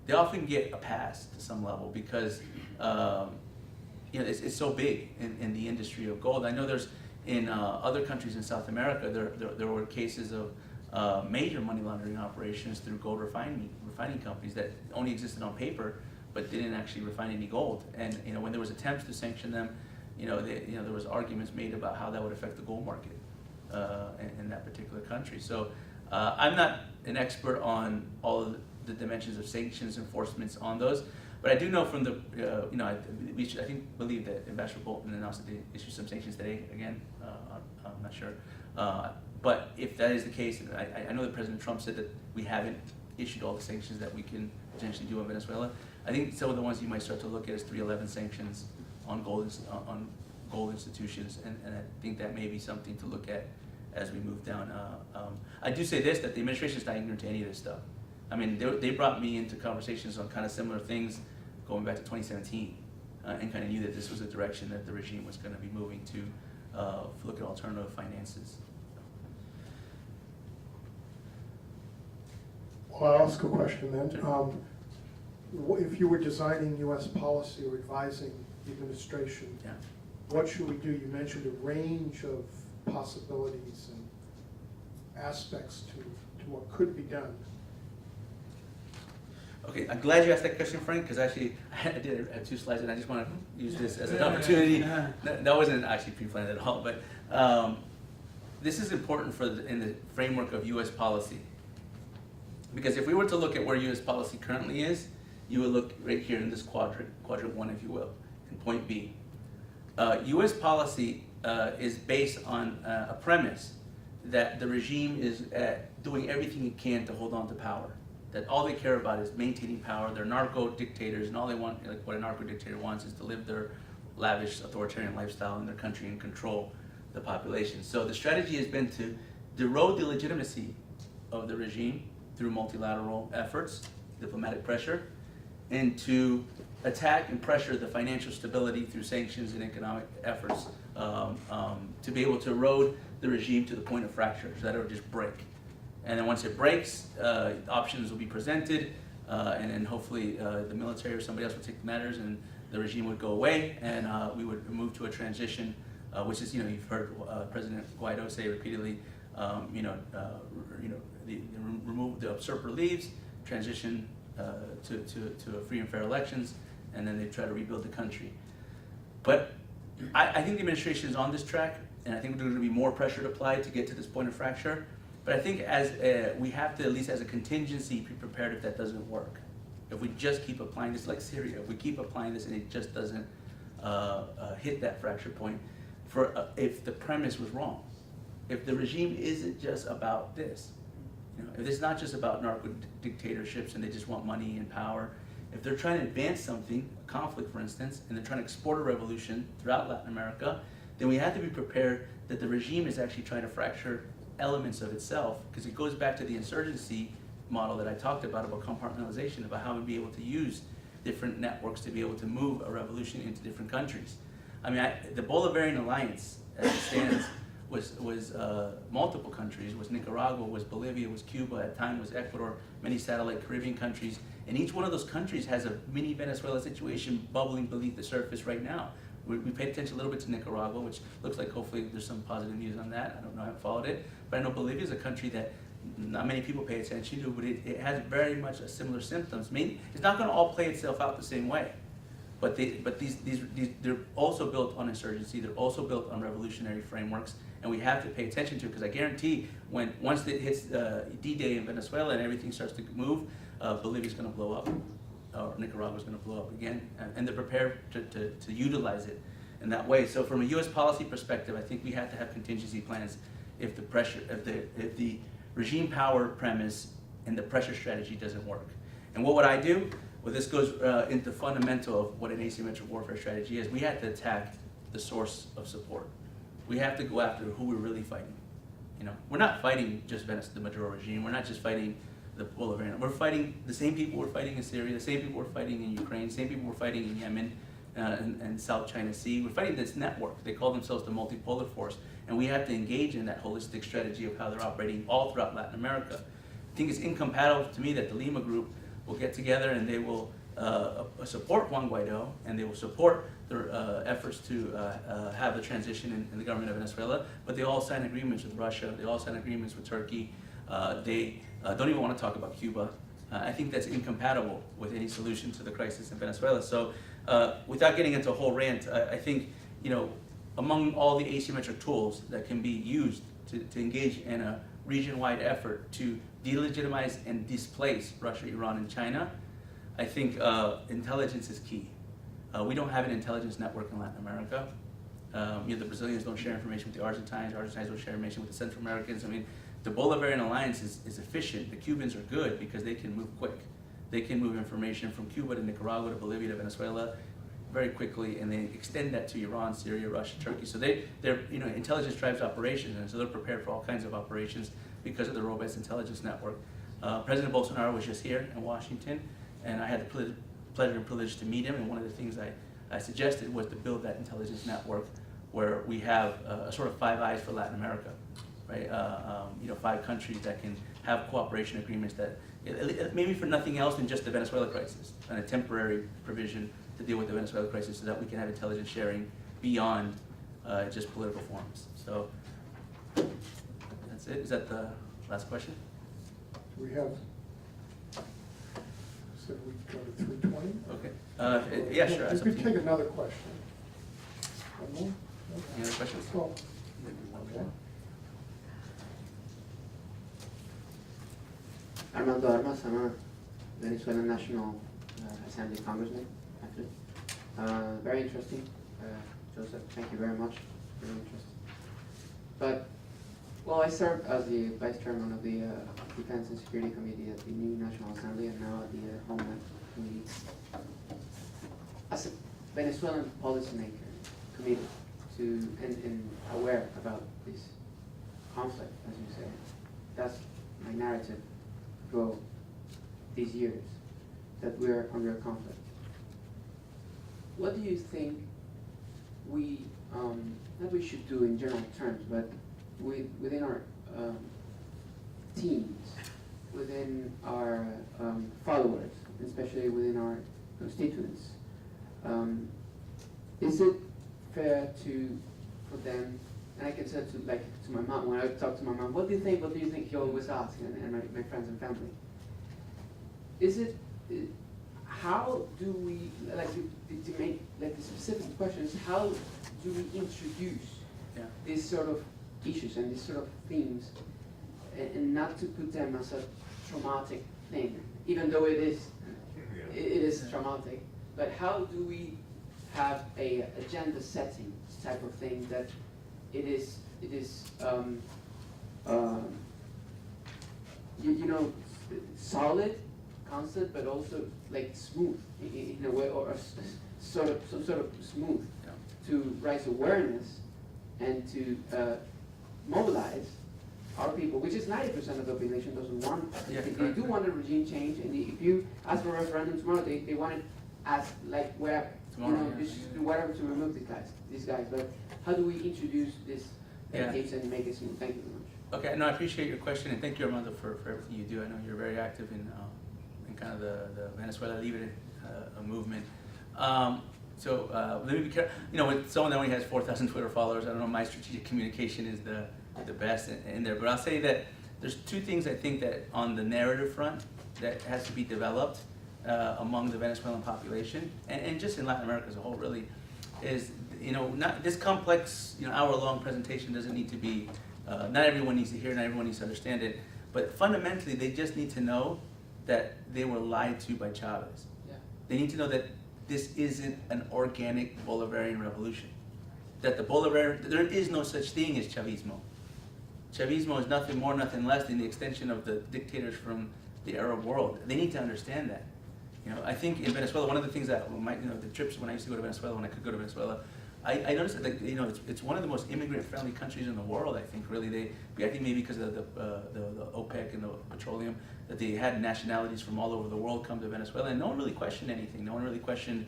Speaker 2: They often get a pass to some level because it's so big in the industry of gold. I know there's in other countries in South America there were cases of major money laundering operations through gold refining companies that only existed on paper but didn't actually refine any gold. And when there was attempts to sanction them, there was arguments made about how that would affect the gold market in that particular country. So I'm not an expert on all of the dimensions of sanctions enforcements on those, but I do know from the I believe that Ambassador Bolton announced that they issued some sanctions today. Again, I'm not sure, but if that is the case, I know that President Trump said that we haven't issued all the sanctions that we can potentially do on Venezuela. I think some of the ones you might start to look at is 311 sanctions on gold institutions, and I think that may be something to look at as we move down. I do say this, that the administration is not ignorant to any of this stuff. I mean, they brought me into conversations on kind of similar things going back to 2017, and kind of knew that this was a direction that the regime was going to be moving to look at alternative finances.
Speaker 5: Well, I'll ask a question then. If you were designing U.S. policy or advising the administration,
Speaker 2: Yeah.
Speaker 5: what should we do? You mentioned a range of possibilities and aspects to what could be done.
Speaker 2: Okay, I'm glad you asked that question, Frank, because actually I had 2 slides, and I just want to use this as an opportunity. That wasn't actually pre-planned at all, but this is important in the framework of U.S. policy. Because if we were to look at where U.S. policy currently is, you would look right here in this quadrant 1, if you will, in point B. U.S. policy is based on a premise that the regime is doing everything it can to hold on to power. That all they care about is maintaining power. They're narco dictators, and all they want, like what a narco dictator wants, is to live their lavish authoritarian lifestyle in their country and control the population. So the strategy has been to erode the legitimacy of the regime through multilateral efforts, diplomatic pressure, and to attack and pressure the financial stability through sanctions and economic efforts to be able to erode the regime to the point of fracture, so that it would just break. And then once it breaks, options will be presented, and then hopefully the military or somebody else would take the matters, and the regime would go away, and we would move to a transition, which is, you've heard President Guaido say repeatedly, remove the usurper leaves, transition to a free and fair elections, and then they try to rebuild the country. But I think the administration is on this track, and I think there's going to be more pressure applied to get to this point of fracture. But I think we have to, at least as a contingency, be prepared if that doesn't work. If we just keep applying this, like Syria, if we keep applying this and it just doesn't hit that fracture point, if the premise was wrong, if the regime isn't just about this, if it's not just about narco dictatorships and they just want money and power, if they're trying to advance something, a conflict for instance, and they're trying to export a revolution throughout Latin America, then we have to be prepared that the regime is actually trying to fracture elements of itself, because it goes back to the insurgency model that I talked about compartmentalization, about how we'd be able to use different networks to be able to move a revolution into different countries. I mean, the Bolivarian alliance, as it stands, was multiple countries. Was Nicaragua, was Bolivia, was Cuba, at time was Ecuador, many satellite Caribbean countries, and each one of those countries has a mini Venezuela situation bubbling beneath the surface right now. We paid attention a little bit to Nicaragua, which looks like hopefully there's some positive news on that. I don't know, I haven't followed it, but I know Bolivia is a country that not many people pay attention to, but it has very much a similar symptoms. I mean, it's not going to all play itself out the same way. But they're also built on insurgency. They're also built on revolutionary frameworks, and we have to pay attention to it, because I guarantee once it hits D-Day in Venezuela and everything starts to move, Bolivia's going to blow up, or Nicaragua's going to blow up again, and they're prepared to utilize it in that way. So from a U.S. policy perspective, I think we have to have contingency plans if the regime power premise and the pressure strategy doesn't work. And what would I do? Well, this goes into fundamental of what an asymmetric warfare strategy is. We have to attack the source of support. We have to go after who we're really fighting. We're not fighting just the Maduro regime. We're not just fighting the Bolivarian. We're fighting the same people we're fighting in Syria, the same people we're fighting in Ukraine, the same people we're fighting in Yemen and South China Sea. We're fighting this network. They call themselves the multipolar force, and we have to engage in that holistic strategy of how they're operating all throughout Latin America. I think it's incompatible to me that the Lima group will get together and they will support Juan Guaido, and they will support their efforts to have the transition in the government of Venezuela, but they all sign agreements with Russia, they all sign agreements with Turkey, they don't even want to talk about Cuba. I think that's incompatible with any solution to the crisis in Venezuela. So without getting into a whole rant, I think, among all the asymmetric tools that can be used to engage in a region-wide effort to delegitimize and displace Russia, Iran, and China, I think intelligence is key. We don't have an intelligence network in Latin America. The Brazilians don't share information with the Argentines don't share information with the Central Americans. I mean, the Bolivarian alliance is efficient. The Cubans are good because they can move quick. They can move information from Cuba to Nicaragua to Bolivia to Venezuela very quickly, and they extend that to Iran, Syria, Russia, Turkey. So they're intelligence drives operations, and so they're prepared for all kinds of operations because of the robust intelligence network. President Bolsonaro was just here in Washington, and I had the pleasure and privilege to meet him, and one of the things I suggested was to build that intelligence network where we have a sort of Five Eyes for Latin America, right? 5 countries that can have cooperation agreements that, maybe for nothing else than just the Venezuela crisis, and a temporary provision to deal with the Venezuela crisis so that we can have intelligence sharing beyond just political forms. So that's it. Is that the last question?
Speaker 5: We have, so we go to 3:20?
Speaker 2: Okay. Yeah, sure.
Speaker 5: You could take another question. One more?
Speaker 2: Any other questions?
Speaker 5: Well,
Speaker 2: Maybe one
Speaker 5: okay.
Speaker 2: more.
Speaker 8: Armando Armas, I'm a Venezuelan National Assembly Congressman, actually. Very interesting Joseph. Thank you very much for your interest. But, well, I served as the Vice Chairman of the Defense and Security Committee at the new National Assembly and now at the Homeland Committee. As a Venezuelan policymaker, committed to and aware about this conflict, as you say, that's my narrative through these years, that we're under conflict. What do you think we, not we should do in general terms, but within our teams, within our followers, especially within our constituents, is it fair for them, and I can say to my mom, when I talk to my mom, what do you think, he always asks, and my friends and family. Is it, how do we, to make, the specific question is, how do we introduce these sort of issues and these sort of themes, and not to put them as a traumatic thing, even though it is traumatic, but how do we have a agenda setting type of thing that it is solid, constant, but also smooth in a way, or some sort of smooth to raise awareness and to mobilize our people, which is 90% of the population doesn't want. They do want a regime change, and if you ask for a referendum tomorrow, they want it as whatever, just do whatever to remove these guys. But how do we introduce this case and make it smooth? Thank you very much.
Speaker 2: Okay, no, I appreciate your question, and thank you, Armando, for everything you do. I know you're very active in kind of the Venezuela Libre movement. Let me be careful. With someone that only has 4,000 Twitter followers, I don't know if my strategic communication is the best in there. But I'll say that there's two things I think that on the narrative front that has to be developed among the Venezuelan population, and just in Latin America as a whole, really, is not this complex hour-long presentation doesn't need to be. Not everyone needs to hear, not everyone needs to understand it, but fundamentally they just need to know that they were lied to by Chavez.
Speaker 8: Yeah.
Speaker 2: They need to know that this isn't an organic Bolivarian revolution. That there is no such thing as Chavismo. Chavismo is nothing more, nothing less than the extension of the dictators from the Arab world. They need to understand that. I think in Venezuela, one of the things that the trips when I used to go to Venezuela, when I could go to Venezuela, I noticed that it's one of the most immigrant-friendly countries in the world. I think really I think maybe because of the OPEC and the petroleum, that they had nationalities from all over the world come to Venezuela, and no one really questioned anything. No one really questioned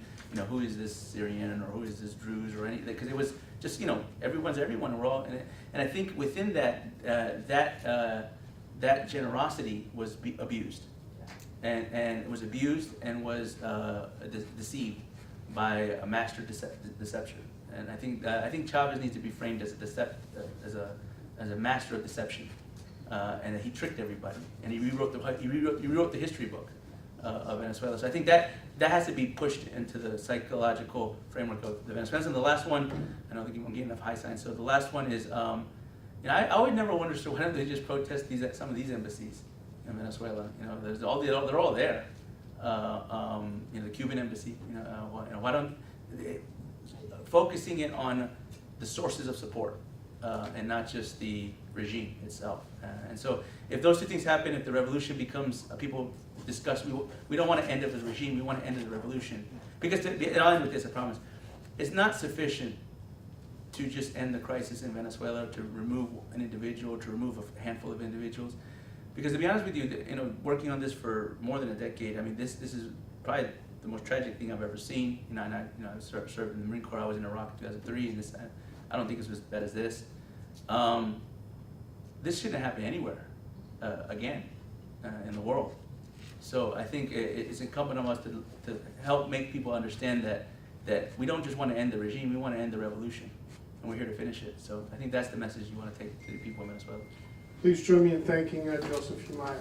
Speaker 2: who is this Syrian or who is this Druze or anything, because it was just everyone's everyone. We're all in it. And I think within that generosity was abused, and it was abused and was deceived by a master deception. And I think Chavez needs to be framed as a master of deception, and that he tricked everybody, and he rewrote the history book of Venezuela. So I think that has to be pushed into the psychological framework of the Venezuelans. And the last one, I don't think I'm getting enough high signs. So the last one is, I would never wonder, so why don't they just protest some of these embassies in Venezuela? They're all there. The Cuban embassy. Why don't focusing it on the sources of support and not just the regime itself. And so, if those two things happen, if the revolution becomes people discuss, we don't want to end it as a regime. We want to end it as a revolution, because and I'll end with this. I promise. It's not sufficient to just end the crisis in Venezuela, to remove an individual, to remove a handful of individuals. Because to be honest with you, working on this for more than a decade, this is probably the most tragic thing I've ever seen. I served in the Marine Corps. I was in Iraq in 2003, and I don't think it's as bad as this. This shouldn't happen anywhere again in the world. So I think it's incumbent on us to help make people understand that we don't just want to end the regime, we want to end the revolution, and we're here to finish it. So I think that's the message you want to take to the people of Venezuela.
Speaker 5: Please join me in thanking Joseph Humire.